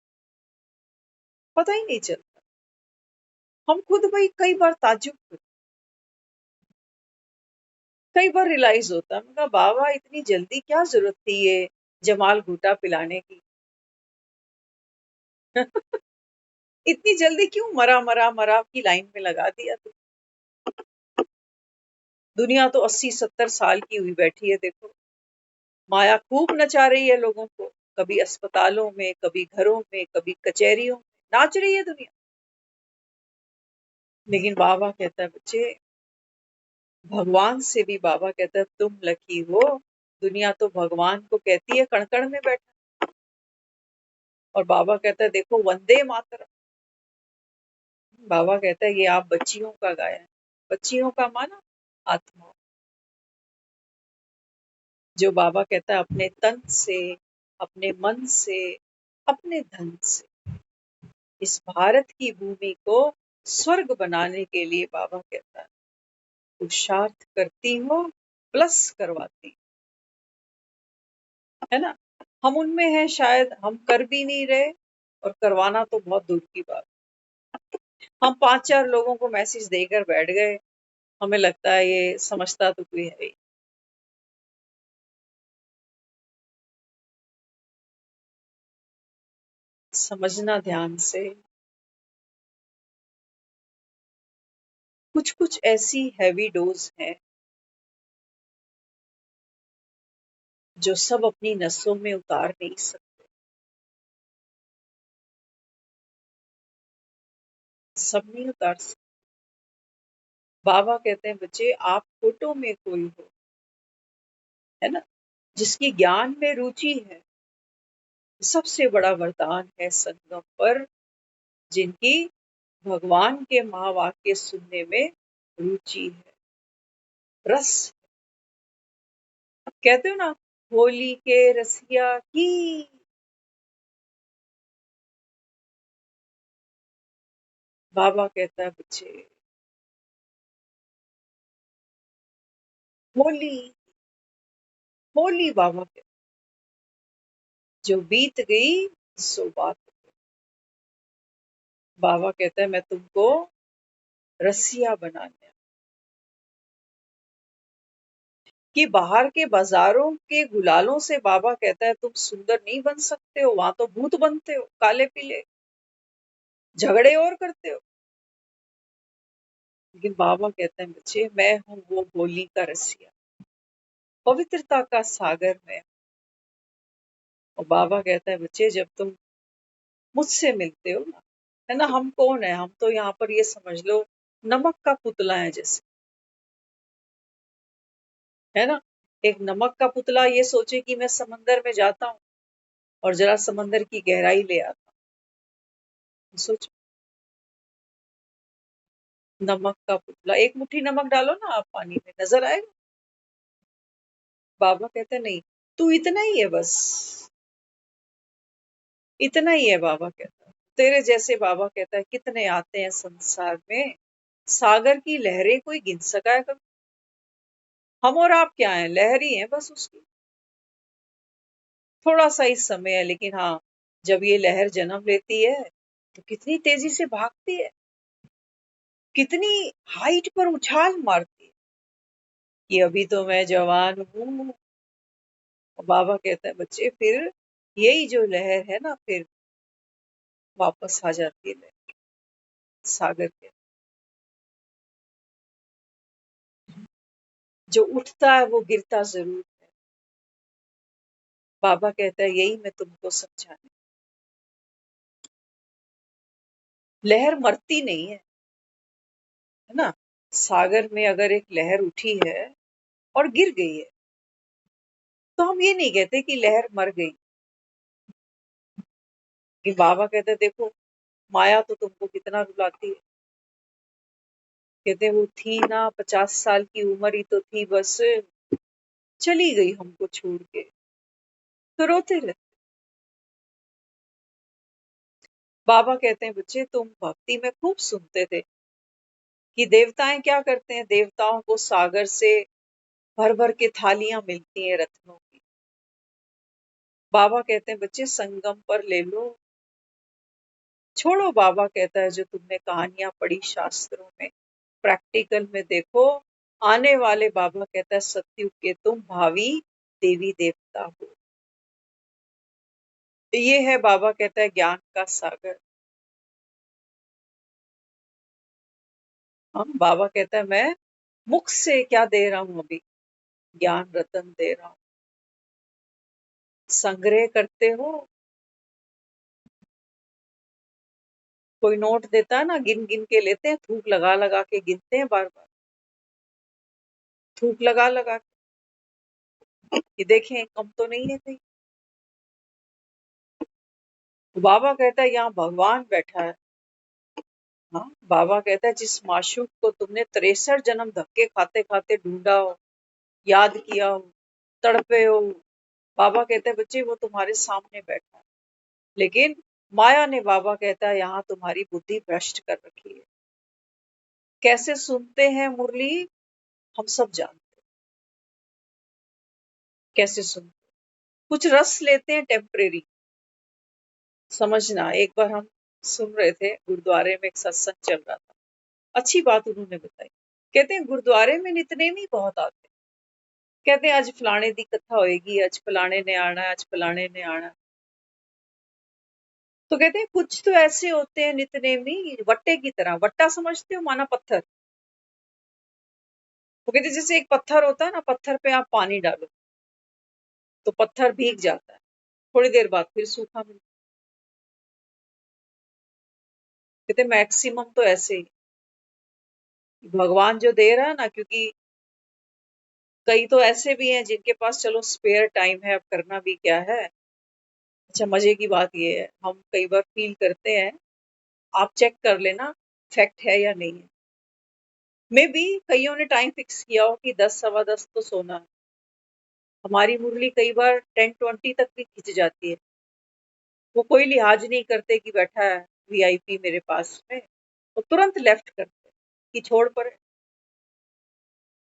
पता ही नहीं चलता। हम खुद भाई कई बार ताज्जुब करते, कई बार रियलाइज होता है मैं कहा बाबा इतनी जल्दी क्या जरूरत थी ये जमाल घूटा पिलाने की। इतनी जल्दी क्यों मरा मरा मरा की लाइन में लगा दिया तू। दुनिया तो 80-70 साल की हुई बैठी है देखो, माया खूब नचा रही है लोगों को, कभी अस्पतालों में, कभी घरों में, कभी कचहरियों में नाच रही है दुनिया। लेकिन बाबा कहता है बच्चे भगवान से भी बाबा कहता है तुम लकी हो। दुनिया तो भगवान को कहती है कण कण में बैठा। और बाबा कहता है देखो वंदे मातरम। बाबा कहता है ये आप बच्चियों का गाया है। बच्चियों का माना आत्मा, जो बाबा कहता है अपने तन से, अपने मन से, अपने धन से इस भारत की भूमि को स्वर्ग बनाने के लिए बाबा कहता है पुरुषार्थ करती हो प्लस करवाती, है ना। हम उनमें हैं शायद हम कर भी नहीं रहे, और करवाना तो बहुत दूर की बात। हम 5-4 लोगों को मैसेज देकर बैठ गए, हमें लगता है ये समझता तो कोई है ही। समझना ध्यान से, कुछ कुछ ऐसी हैवी डोज हैं जो सब अपनी नसों में उतार नहीं सकते, सब नहीं उतार सकते। बाबा कहते हैं बच्चे आप फोटो में कोई हो, है ना, जिसकी ज्ञान में रुचि है, सबसे बड़ा वरदान है संगम पर, जिनकी भगवान के महावाक्य सुनने में रुचि है, रस। कहते हो ना होली के रसिया की। बाबा कहता है बच्चे होली, होली बाबा कहता है, जो बीत गई सो बात। बाबा कहता है मैं तुमको रसिया बनाने, कि बाहर के बाजारों के गुलालों से बाबा कहता है तुम सुंदर नहीं बन सकते हो, वहां तो भूत बनते हो काले पीले, झगड़े और करते हो। लेकिन बाबा कहते हैं बच्चे मैं हूं वो होली का रसिया, पवित्रता का सागर में। और बाबा कहता है बच्चे जब तुम मुझसे मिलते हो ना, है ना, हम कौन है, हम तो यहाँ पर ये समझ लो नमक का पुतला है जैसे, है ना। एक नमक का पुतला ये सोचे कि मैं समंदर में जाता हूँ और जरा समंदर की गहराई ले आता। सोचो, नमक का पुतला, एक मुट्ठी नमक डालो ना आप पानी में, नजर आएगा? बाबा कहते नहीं, तू इतना ही है, बस इतना ही है। बाबा कहता तेरे जैसे, बाबा कहता है, कितने आते हैं संसार में, सागर की लहरें कोई गिन सका है कभी? हम और आप क्या हैं, लहरी हैं बस उसकी। थोड़ा सा ही समय है, लेकिन हाँ, जब ये लहर जन्म लेती है तो कितनी तेजी से भागती है, कितनी हाइट पर उछाल मारती है कि अभी तो मैं जवान हूँ। बाबा कहता है बच्चे, फिर यही जो लहर है ना, फिर वापस आ जाती है लहर सागर के। जो उठता है वो गिरता जरूर है। बाबा कहता है यही मैं तुमको समझाने। लहर मरती नहीं है ना? सागर में अगर एक लहर उठी है और गिर गई है, तो हम ये नहीं कहते कि लहर मर गई। कि बाबा कहते हैं देखो, माया तो तुमको कितना रुलाती है। कहते वो थी ना, 50 साल की उम्र ही तो थी बस, चली गई हमको छोड़ के, तो रोते रहते। बाबा कहते हैं बच्चे, तुम भक्ति में खूब सुनते थे कि देवताएं क्या करते हैं, देवताओं को सागर से भर भर के थालियां मिलती हैं रत्नों की। बाबा कहते हैं बच्चे, संगम पर ले लो, छोड़ो। बाबा कहता है जो तुमने कहानियां पढ़ी शास्त्रों में, प्रैक्टिकल में देखो। आने वाले, बाबा कहता है, सतयुग के तुम भावी देवी देवता हो। ये है, बाबा कहता है, ज्ञान का सागर। हम, बाबा कहता है, मैं मुख से क्या दे रहा हूं अभी, ज्ञान रतन दे रहा हूं। संग्रह करते हो। कोई नोट देता है ना, गिन गिन के लेते हैं, थूक लगा लगा के गिनते हैं, बार बार थूक लगा लगा के, कि देखें कम तो नहीं है कहीं। तो बाबा कहता है यहाँ भगवान बैठा है। हाँ, बाबा कहता है जिस माशूक को तुमने 63 जन्म धक्के खाते खाते ढूंढा हो, याद किया हो, तड़पे हो, बाबा कहते हैं बच्चे वो तुम्हारे सामने बैठा है। लेकिन माया ने, बाबा कहता है, यहाँ तुम्हारी बुद्धि भ्रष्ट कर रखी है। कैसे सुनते हैं मुरली, हम सब जानते हैं कैसे सुनते। कुछ रस लेते हैं टेम्परेरी। समझना, एक बार हम सुन रहे थे, गुरुद्वारे में एक सत्संग चल रहा था, अच्छी बात उन्होंने बताई। कहते हैं गुरुद्वारे में नितनेमी बहुत आते हैं। कहते हैं आज फलाने दी कथा होएगी, आज फलाने ने आना, आज फलाने ने आना। तो कहते हैं कुछ तो ऐसे होते हैं नितनेमी, वट्टे की तरह। वट्टा समझते हो, माना पत्थर। वो कहते हैं जैसे एक पत्थर होता है ना, पत्थर पे आप पानी डालो तो पत्थर भीग जाता है, थोड़ी देर बाद फिर सूखा मिलता है। कहते मैक्सिमम तो ऐसे ही भगवान जो दे रहा है ना, क्योंकि कई तो ऐसे भी हैं जिनके पास चलो स्पेयर टाइम है, अब करना भी क्या है। अच्छा, मजे की बात ये है, हम कई बार फील करते हैं, आप चेक कर लेना फैक्ट है या नहीं है। मे बी कईयों ने टाइम फिक्स किया हो कि 10 सवा 10 तो सोना है। हमारी मुरली कई बार 10-20 तक भी खिंच जाती है। वो कोई लिहाज नहीं करते कि बैठा है वीआईपी मेरे पास में, वो तुरंत लेफ्ट करते कि छोड़ परे,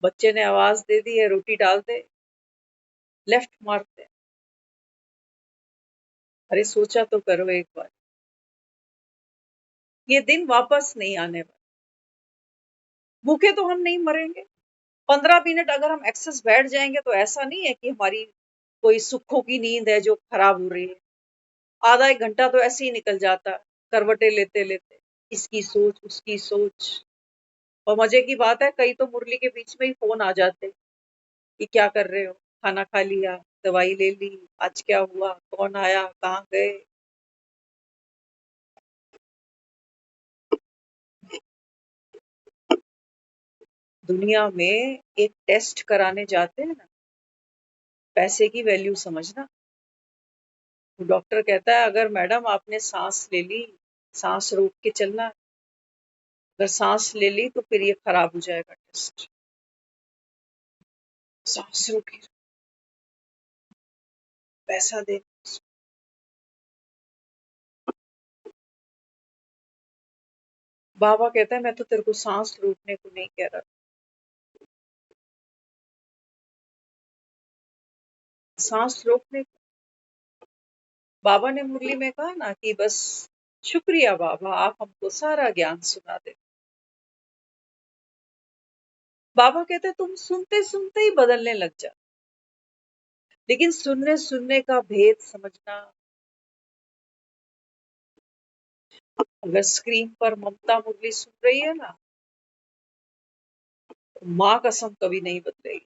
बच्चे ने आवाज दे दी है, रोटी डाल दे, लेफ्ट मारते। अरे सोचा तो करो एक बार, ये दिन वापस नहीं आने वाला। भूखे तो हम नहीं मरेंगे। 15 मिनट अगर हम एक्सेस बैठ जाएंगे तो ऐसा नहीं है कि हमारी कोई सुखों की नींद है जो खराब हो रही है। आधा एक घंटा तो ऐसे ही निकल जाता, करवटे लेते लेते, इसकी सोच उसकी सोच। और मजे की बात है, कई तो मुरली के बीच में ही फोन आ जाते कि क्या कर रहे हो, खाना खा लिया, दवाई ले ली, आज क्या हुआ, कौन आया, कहाँ गए। दुनिया में एक टेस्ट कराने जाते हैं ना, पैसे की वैल्यू समझना। डॉक्टर कहता है अगर मैडम आपने सांस ले ली, सांस रोक के चलना, अगर सांस ले ली तो फिर ये खराब हो जाएगा टेस्ट। सांस रोके, पैसा दे। बाबा कहता है मैं तो तेरे को सांस रोकने को नहीं कह रहा, सांस रोकने को। बाबा ने मुरली में कहा ना कि बस शुक्रिया बाबा, आप हमको सारा ज्ञान सुना दे। बाबा कहते हैं तुम सुनते सुनते ही बदलने लग जा, लेकिन सुनने सुनने का भेद समझना। अगर स्क्रीन पर ममता मुरली सुन रही है ना, तो माँ कसम कभी नहीं बदलेगी।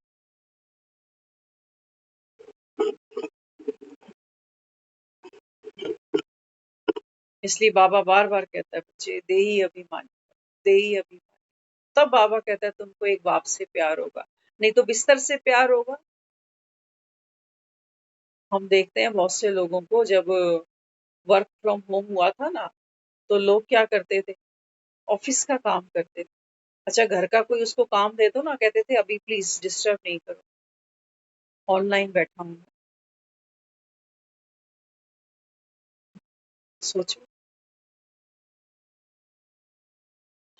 इसलिए बाबा बार बार कहता है बच्चे देही अभिमानी, देही अभिमानी। तब बाबा कहता है तुमको एक बाप से प्यार होगा, नहीं तो बिस्तर से प्यार होगा। हम देखते हैं बहुत से लोगों को, जब वर्क फ्रॉम होम हुआ था ना, तो लोग क्या करते थे, ऑफिस का काम करते थे। अच्छा घर का कोई उसको काम दे दो ना, कहते थे अभी प्लीज डिस्टर्ब नहीं करो, ऑनलाइन बैठा हूँ। सोचो,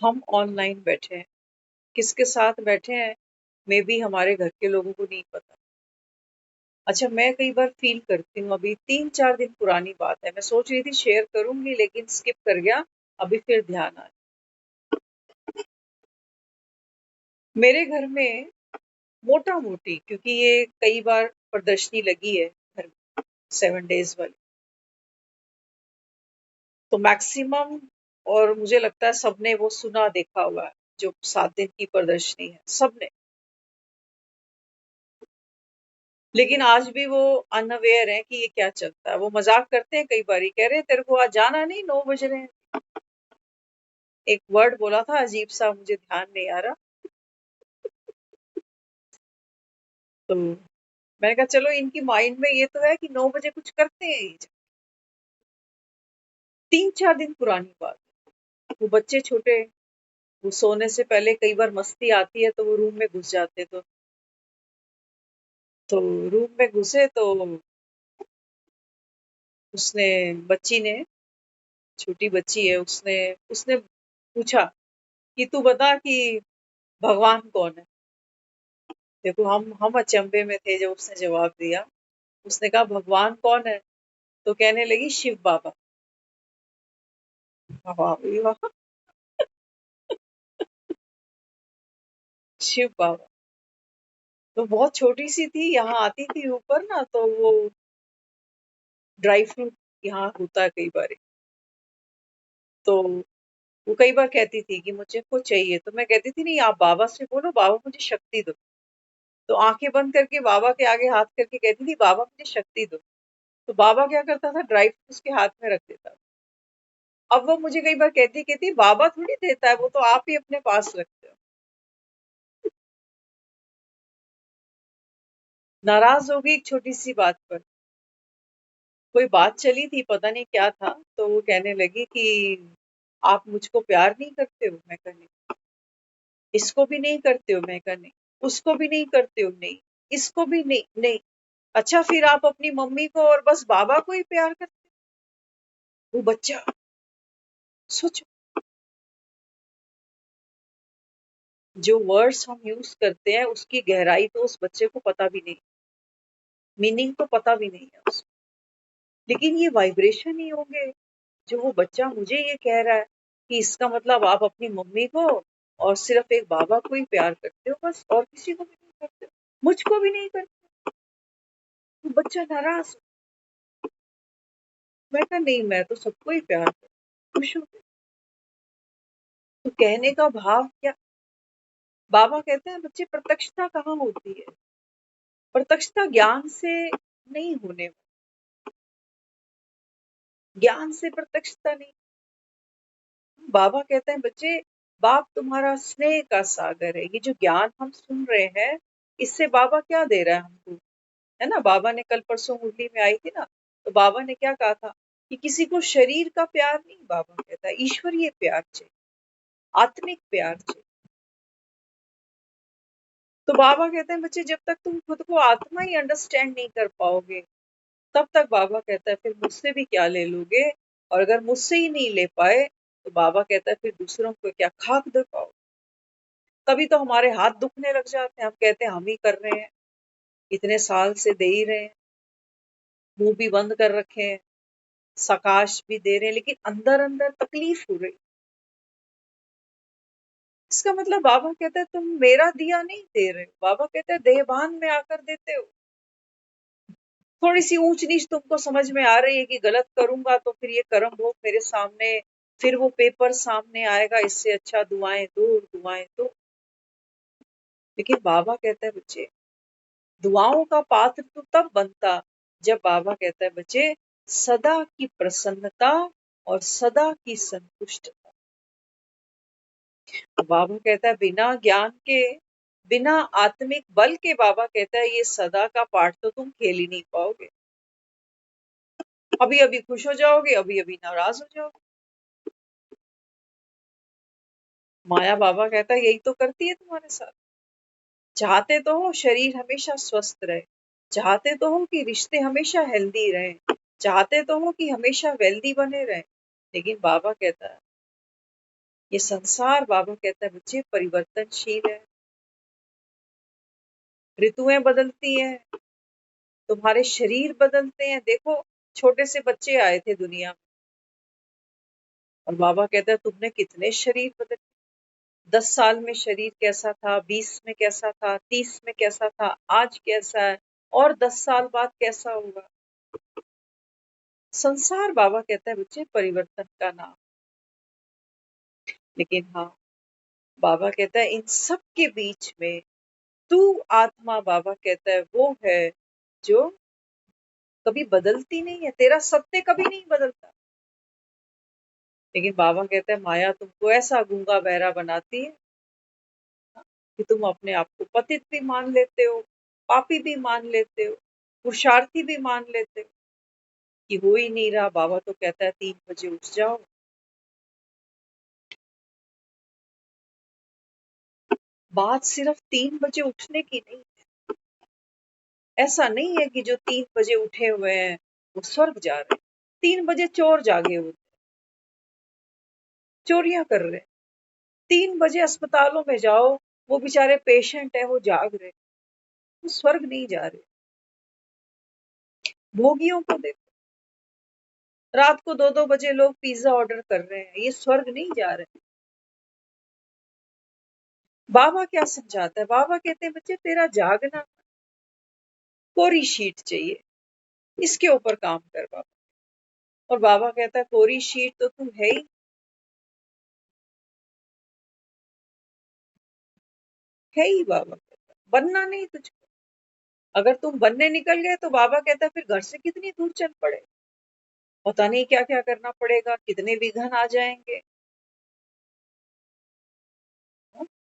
हम ऑनलाइन बैठे हैं, किसके साथ बैठे हैं, मे बी हमारे घर के लोगों को नहीं पता। अच्छा मैं कई बार फील करती हूँ, अभी 3-4 दिन पुरानी बात है, मैं सोच रही थी शेयर करूंगी लेकिन स्किप कर गया, अभी फिर ध्यान आया। मेरे घर में मोटा मोटी, क्योंकि ये कई बार प्रदर्शनी लगी है घर में, 7 डेज वाली, तो मैक्सिमम, और मुझे लगता है सबने वो सुना देखा हुआ है, जो 7 दिन की प्रदर्शनी है सबने। लेकिन आज भी वो अनअवेयर है कि ये क्या चलता है। वो मजाक करते हैं, कई बार कह रहे हैं तेरे को आज जाना नहीं, 9 बज रहे हैं। एक वर्ड बोला था अजीब सा, मुझे ध्यान नहीं आ रहा, तो मैंने कहा चलो इनकी माइंड में ये तो है कि 9 बजे कुछ करते हैं ये। 3-4 दिन पुरानी बात। वो बच्चे छोटे, वो सोने से पहले कई बार मस्ती आती है तो वो रूम में घुस जाते, तो रूम में घुसे तो उसने, बच्ची ने, छोटी बच्ची है, उसने उसने पूछा कि तू बता कि भगवान कौन है। देखो हम अचंभे में थे जब उसने जवाब दिया। उसने कहा भगवान कौन है, तो कहने लगी शिव बाबा। वाह भाई वाह, शिव बाबा। तो बहुत छोटी सी थी, यहाँ आती थी ऊपर ना, तो वो ड्राई फ्रूट यहाँ होता है कई बार, तो वो कई बार कहती थी कि मुझे को चाहिए, तो मैं कहती थी नहीं आप बाबा से बोलो, बाबा मुझे शक्ति दो। तो आंखें बंद करके बाबा के आगे हाथ करके कहती थी बाबा मुझे शक्ति दो। तो बाबा क्या करता था, ड्राई फ्रूट उसके हाथ में रख देता था। अब वो मुझे कई बार कहती कहती बाबा थोड़ी देता है, वो तो आप ही अपने पास रखते हो। नाराज हो गई एक छोटी सी बात पर। कोई बात चली थी, पता नहीं क्या था, तो वो कहने लगी कि आप मुझको प्यार नहीं करते हो, मैं कहनी इसको भी नहीं करते हो, मैं कहनी उसको भी नहीं करते हो, नहीं इसको भी नहीं, नहीं। अच्छा फिर आप अपनी मम्मी को और बस बाबा को ही प्यार करते हो? वो बच्चा, सोचो, जो वर्ड्स हम यूज करते हैं उसकी गहराई तो उस बच्चे को पता भी नहीं, मीनिंग तो पता भी नहीं है उसको, लेकिन ये वाइब्रेशन ही होंगे। जो वो बच्चा मुझे ये कह रहा है कि इसका मतलब आप अपनी मम्मी को और सिर्फ एक बाबा को ही प्यार करते हो बस, और किसी को भी नहीं करते हो, मुझको भी नहीं करते। वो बच्चा नाराज। मैं कहा नहीं, मैं तो सबको ही प्यार करती हूँ, खुश हो। तो कहने का भाव क्या, बाबा कहते हैं बच्चे प्रत्यक्षता कहाँ होती है, प्रत्यक्षता ज्ञान से नहीं होने, ज्ञान से प्रत्यक्षता नहीं। बाबा कहते हैं बच्चे, बाप तुम्हारा स्नेह का सागर है। ये जो ज्ञान हम सुन रहे हैं, इससे बाबा क्या दे रहा है हमको, है ना। बाबा ने कल परसों मुरली में आई थी ना, तो बाबा ने क्या कहा था कि किसी को शरीर का प्यार नहीं, बाबा कहता है ईश्वरीय प्यार चाहिए, आत्मिक प्यार चाहिए। तो बाबा कहते हैं बच्चे जब तक तुम खुद को आत्मा ही अंडरस्टैंड नहीं कर पाओगे, तब तक बाबा कहता है फिर मुझसे भी क्या ले लोगे। और अगर मुझसे ही नहीं ले पाए तो बाबा कहता है फिर दूसरों को क्या खाक दे पाओ। तभी तो हमारे हाथ दुखने लग जाते हैं, हम कहते हैं हम ही कर रहे हैं, इतने साल से दे ही रहे हैं, मुंह भी बंद कर रखे हैं, सकाश भी दे रहे हैं, लेकिन अंदर अंदर तकलीफ हो रही। इसका मतलब बाबा कहते हैं तुम मेरा दिया नहीं दे रहे हो, बाबा कहते हैं देहभान में आकर देते हो। थोड़ी सी ऊंच नीच तुमको समझ में आ रही है कि गलत करूंगा तो फिर ये कर्म भोग मेरे सामने, फिर वो पेपर सामने आएगा, इससे अच्छा दुआएं दो दुआएं दो। लेकिन बाबा कहता है बच्चे दुआओं का पात्र तो तब बनता जब बाबा कहता है बच्चे सदा की प्रसन्नता और सदा की संतुष्टता। बाबा कहता है बिना ज्ञान के, बिना आत्मिक बल के, बाबा कहता है ये सदा का पाठ तो तुम खेल ही नहीं पाओगे। अभी अभी खुश हो जाओगे, अभी अभी नाराज हो जाओगे। माया बाबा कहता है यही तो करती है तुम्हारे साथ। चाहते तो हो शरीर हमेशा स्वस्थ रहे, चाहते तो हो कि रिश्ते हमेशा हेल्दी रहे, चाहते तो हो कि हमेशा वेल्दी बने रहे, लेकिन बाबा कहता है ये संसार, बाबा कहता है बच्चे परिवर्तनशील है, ऋतुएं बदलती हैं, तुम्हारे शरीर बदलते हैं। देखो छोटे से बच्चे आए थे दुनिया में और बाबा कहता है तुमने कितने शरीर बदले। 10 साल में शरीर कैसा था, 20 में कैसा था, 30 में कैसा था, आज कैसा है, और 10 साल बाद कैसा होगा। संसार, बाबा कहता है बच्चे परिवर्तन का नाम। लेकिन हाँ, बाबा कहता है इन सब के बीच में तू आत्मा, बाबा कहता है वो है जो कभी बदलती नहीं है, तेरा सत्य कभी नहीं बदलता। लेकिन बाबा कहता है माया तुमको ऐसा गूंगा बहरा बनाती है कि तुम अपने आप को पतित भी मान लेते हो, पापी भी मान लेते हो, पुरुषार्थी भी मान लेते हो कि हो ही नहीं रहा। बाबा तो कहता है 3 बजे उठ जाओ। बात सिर्फ 3 बजे उठने की नहीं, ऐसा नहीं है कि जो 3 बजे उठे हुए हैं वो स्वर्ग जा रहे हैं। 3 बजे चोर जागे हुए, चोरियां कर रहे हैं। 3 बजे अस्पतालों में जाओ, वो बेचारे पेशेंट है वो जाग रहे, वो स्वर्ग नहीं जा रहे। भोगियों को देखो, रात को 2-2 बजे लोग पिज्जा ऑर्डर कर रहे हैं, ये स्वर्ग नहीं जा रहे। बाबा क्या समझाता है, बाबा कहते हैं बच्चे तेरा जागना, कोरी शीट चाहिए, इसके ऊपर काम कर बाबा। और बाबा कहता है कोरी शीट तो तुम है ही बाबा कहता है, बनना नहीं तुझको। अगर तुम बनने निकल गए तो बाबा कहता है फिर घर से कितनी दूर चल पड़े, पता नहीं क्या क्या करना पड़ेगा, कितने विघ्न आ जाएंगे।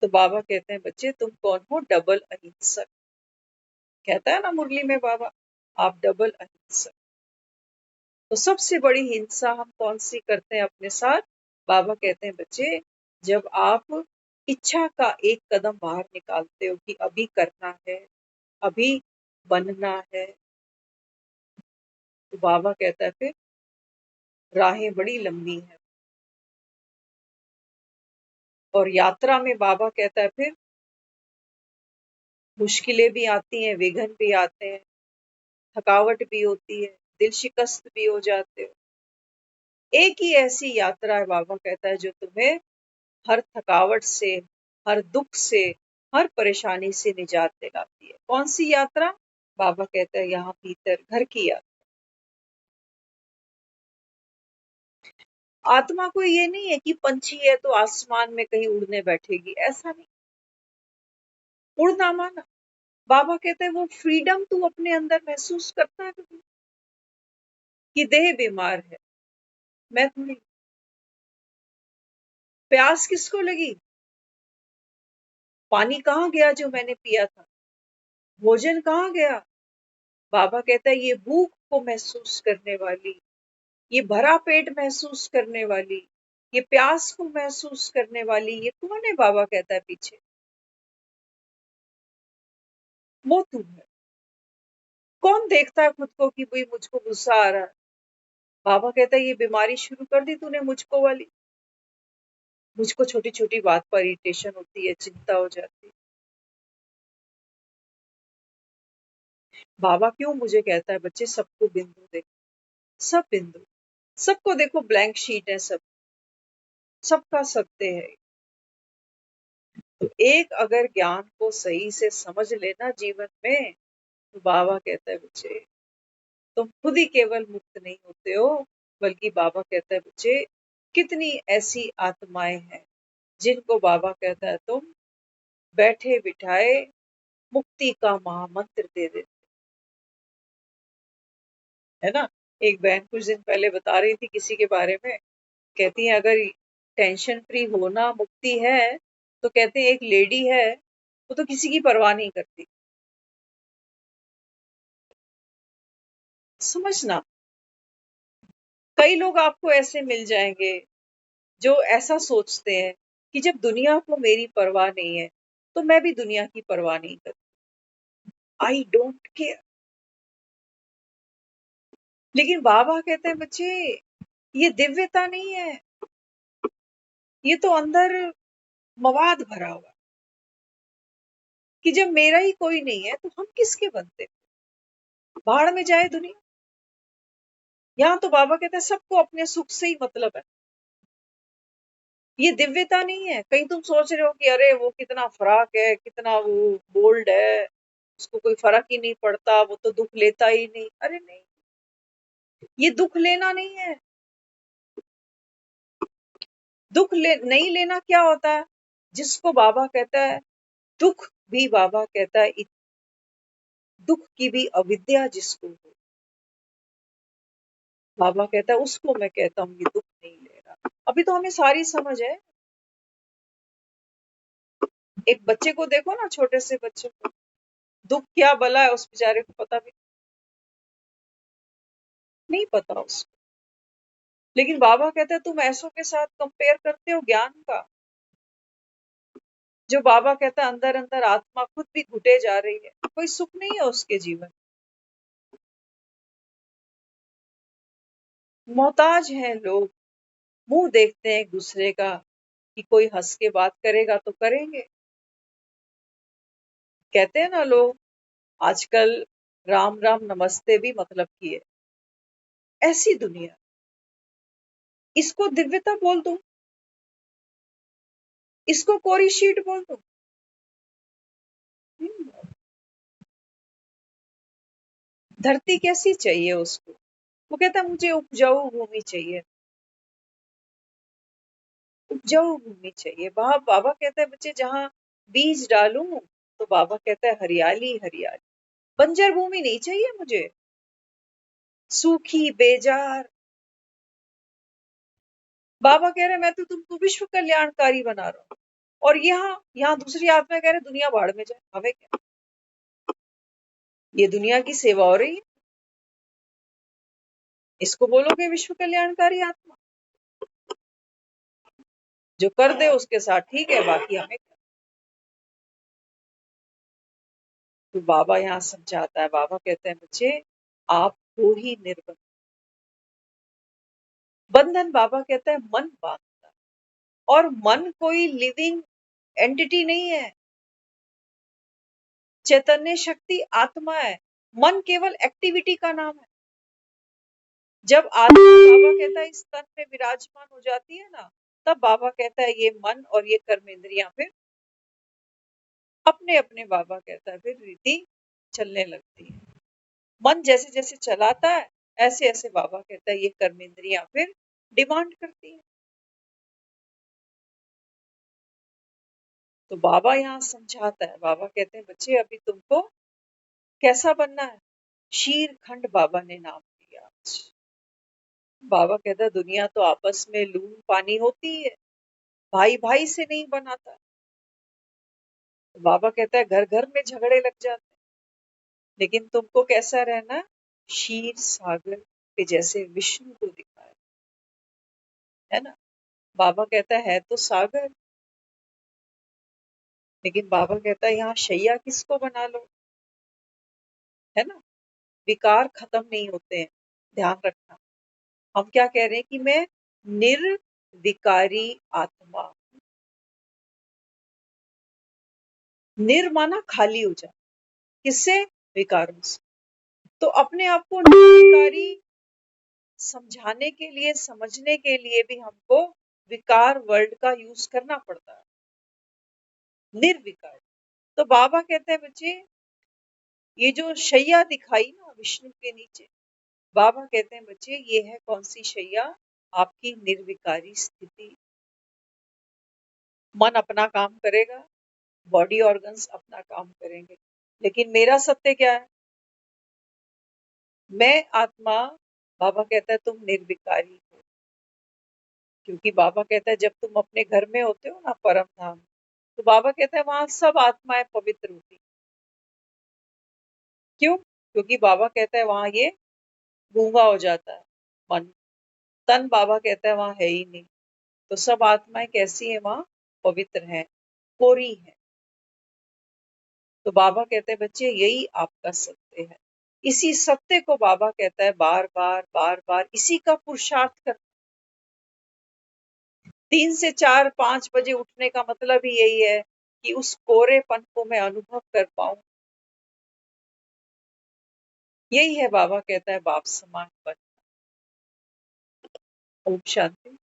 तो बाबा कहते हैं बच्चे तुम कौन हो, डबल अहिंसक। कहता है ना मुरली में बाबा, आप डबल अहिंसक। तो सबसे बड़ी हिंसा हम कौन सी करते हैं अपने साथ, बाबा कहते हैं बच्चे जब आप इच्छा का एक कदम बाहर निकालते हो कि अभी करना है, अभी बनना है, तो बाबा कहता है फिर राहें बड़ी लंबी हैं। और यात्रा में बाबा कहता है फिर मुश्किलें भी आती हैं, विघ्न भी आते हैं, थकावट भी होती है, दिल शिकस्त भी हो जाते हो। एक ही ऐसी यात्रा है, बाबा कहता है जो तुम्हें हर थकावट से, हर दुख से, हर परेशानी से निजात दिलाती है। कौन सी यात्रा, बाबा कहता है यहाँ भीतर घर की यात्रा। आत्मा को ये नहीं है कि पंछी है तो आसमान में कहीं उड़ने बैठेगी, ऐसा नहीं। उड़ना माना, बाबा कहते हैं वो फ्रीडम तू अपने अंदर महसूस करता है कभी, कि देह बीमार है, मैं थोड़ी। प्यास किसको लगी, पानी कहाँ गया जो मैंने पिया था, भोजन कहाँ गया। बाबा कहता है ये भूख को महसूस करने वाली, ये भरा पेट महसूस करने वाली, ये प्यास को महसूस करने वाली, ये कौन है? बाबा कहता है पीछे, वो तुम है। कौन देखता है खुद को कि भाई मुझको गुस्सा आ रहा है? बाबा कहता है ये बीमारी शुरू कर दी तूने मुझको वाली। मुझको छोटी छोटी बात पर इरिटेशन होती है, चिंता हो जाती है। बाबा क्यों मुझे कहता है बच्चे सबको बिंदु देखो, सब बिंदु, सबको देखो, ब्लैंक शीट है सब, सबका सत्य है। तो एक अगर ज्ञान को सही से समझ लेना जीवन में, तो बाबा कहता है बच्चे तुम खुद ही केवल मुक्त नहीं होते हो, बल्कि बाबा कहता है बच्चे कितनी ऐसी आत्माएं हैं जिनको बाबा कहता है तुम बैठे बिठाए मुक्ति का महामंत्र दे देते, है ना। एक बहन कुछ दिन पहले बता रही थी किसी के बारे में, कहती है अगर टेंशन फ्री होना मुक्ति है, तो कहते हैं एक लेडी है वो तो किसी की परवाह नहीं करती। समझना, कई लोग आपको ऐसे मिल जाएंगे जो ऐसा सोचते हैं कि जब दुनिया को मेरी परवाह नहीं है तो मैं भी दुनिया की परवाह नहीं करती, आई डोंट केयर। लेकिन बाबा कहते हैं बच्चे ये दिव्यता नहीं है, ये तो अंदर मवाद भरा हुआ है कि जब मेरा ही कोई नहीं है तो हम किसके बनते, भाड़ में जाए दुनिया। यहाँ तो बाबा कहते हैं सबको अपने सुख से ही मतलब है, ये दिव्यता नहीं है। कहीं तुम सोच रहे हो कि अरे वो कितना फराक है, कितना वो बोल्ड है, उसको कोई फर्क ही नहीं पड़ता, वो तो दुख लेता ही नहीं। अरे नहीं, ये दुख लेना नहीं है। नहीं लेना क्या होता है? जिसको बाबा कहता है दुख भी, बाबा कहता है दुख की भी अविद्या जिसको हो, बाबा कहता है उसको मैं कहता हूँ ये दुख नहीं ले रहा। अभी तो हमें सारी समझ है। एक बच्चे को देखो ना, छोटे से बच्चे को, दुख क्या भला है उस बेचारे को पता भी नहीं पता उसको। लेकिन बाबा कहते हैं तुम ऐसों के साथ कंपेयर करते हो ज्ञान का, जो बाबा कहता है अंदर अंदर आत्मा खुद भी घुटे जा रही है, कोई सुख नहीं है उसके जीवन, मोहताज हैं लोग। मुंह देखते हैं एक दूसरे का कि कोई हंस के बात करेगा तो करेंगे। कहते हैं ना लोग आजकल राम राम नमस्ते भी मतलब की है। ऐसी दुनिया, इसको दिव्यता बोल दो, इसको कोरी शीट बोल दो। धरती कैसी चाहिए उसको? वो कहता है मुझे उपजाऊ भूमि चाहिए, उपजाऊ भूमि चाहिए। बाबा कहता है बच्चे जहां बीज डालूं, तो बाबा कहता है हरियाली हरियाली। बंजर भूमि नहीं चाहिए मुझे, सूखी बेजार। बाबा कह रहे मैं तो तुमको विश्व कल्याणकारी बना रहा हूँ, और यहाँ यहाँ दूसरी आत्मा कह रहे दुनिया भाड़ में जाए, हमें क्या, ये दुनिया की सेवा हो रही है, इसको बोलोगे विश्व कल्याणकारी आत्मा? जो कर दे उसके साथ ठीक है, बाकी हमें क्या। तो बाबा यहाँ समझाता है, बाबा कहते हैं बच्चे आप हो ही निर्बंध। बंधन बाबा कहता है मन बांधता है, और मन कोई लिविंग एंटिटी नहीं है, चैतन्य शक्ति आत्मा है। मन केवल एक्टिविटी का नाम है। जब आत्मा बाबा कहता है इस तन में विराजमान हो जाती है ना, तब बाबा कहता है ये मन और ये कर्म इंद्रियां फिर अपने अपने, बाबा कहता है फिर रीति चलने लगती है। मन जैसे जैसे चलाता है, ऐसे ऐसे बाबा कहता है ये कर्म इंद्रियां फिर डिमांड करती है। तो बाबा यहाँ समझाता है, बाबा कहते हैं बच्चे अभी तुमको कैसा बनना है? शीर खंड बाबा ने नाम दिया। बाबा कहता है दुनिया तो आपस में लून पानी होती है, भाई भाई से नहीं बनाता। तो बाबा कहता है घर घर में झगड़े लग जाते हैं, लेकिन तुमको कैसा रहना है? क्षीर सागर के जैसे विष्णु को दिखाया, है ना। बाबा कहता है तो सागर, लेकिन बाबा कहता है यहाँ शैया किसको बना लो, है ना। विकार खत्म नहीं होते हैं, ध्यान रखना। हम क्या कह रहे हैं कि मैं निर्विकारी आत्मा। निर्माना खाली हो जाए, किससे? विकारों से। तो अपने आप को निर्विकारी समझाने के लिए, समझने के लिए भी हमको विकार वर्ड का यूज करना पड़ता है, निर्विकार। तो बाबा कहते हैं बच्चे, ये जो शैया दिखाई ना विष्णु के नीचे, बाबा कहते हैं बच्चे ये है कौन सी शैया? आपकी निर्विकारी स्थिति। मन अपना काम करेगा, बॉडी ऑर्गन्स अपना काम करेंगे, लेकिन मेरा सत्य क्या है? मैं आत्मा। बाबा कहता है तुम निर्विकारी हो, क्योंकि बाबा कहता है जब तुम अपने घर में होते हो ना, परम धाम, तो बाबा कहता है वहां सब आत्माएं पवित्र होती। क्यों? क्योंकि बाबा कहता है वहां ये गूंगा हो जाता है मन। तन बाबा कहता है वहां है ही नहीं। तो सब आत्माएं कैसी है वहां? पवित्र हैं, कोरी है। तो बाबा कहते हैं बच्चे यही आपका सत्य है। इसी सत्य को बाबा कहता है बार बार बार बार इसी का पुरुषार्थ कर। 3 से 4 5 बजे उठने का मतलब ही यही है कि उस कोरेपन को मैं अनुभव कर पाऊं। यही है बाबा कहता है बाप समान बन। ओम शांति।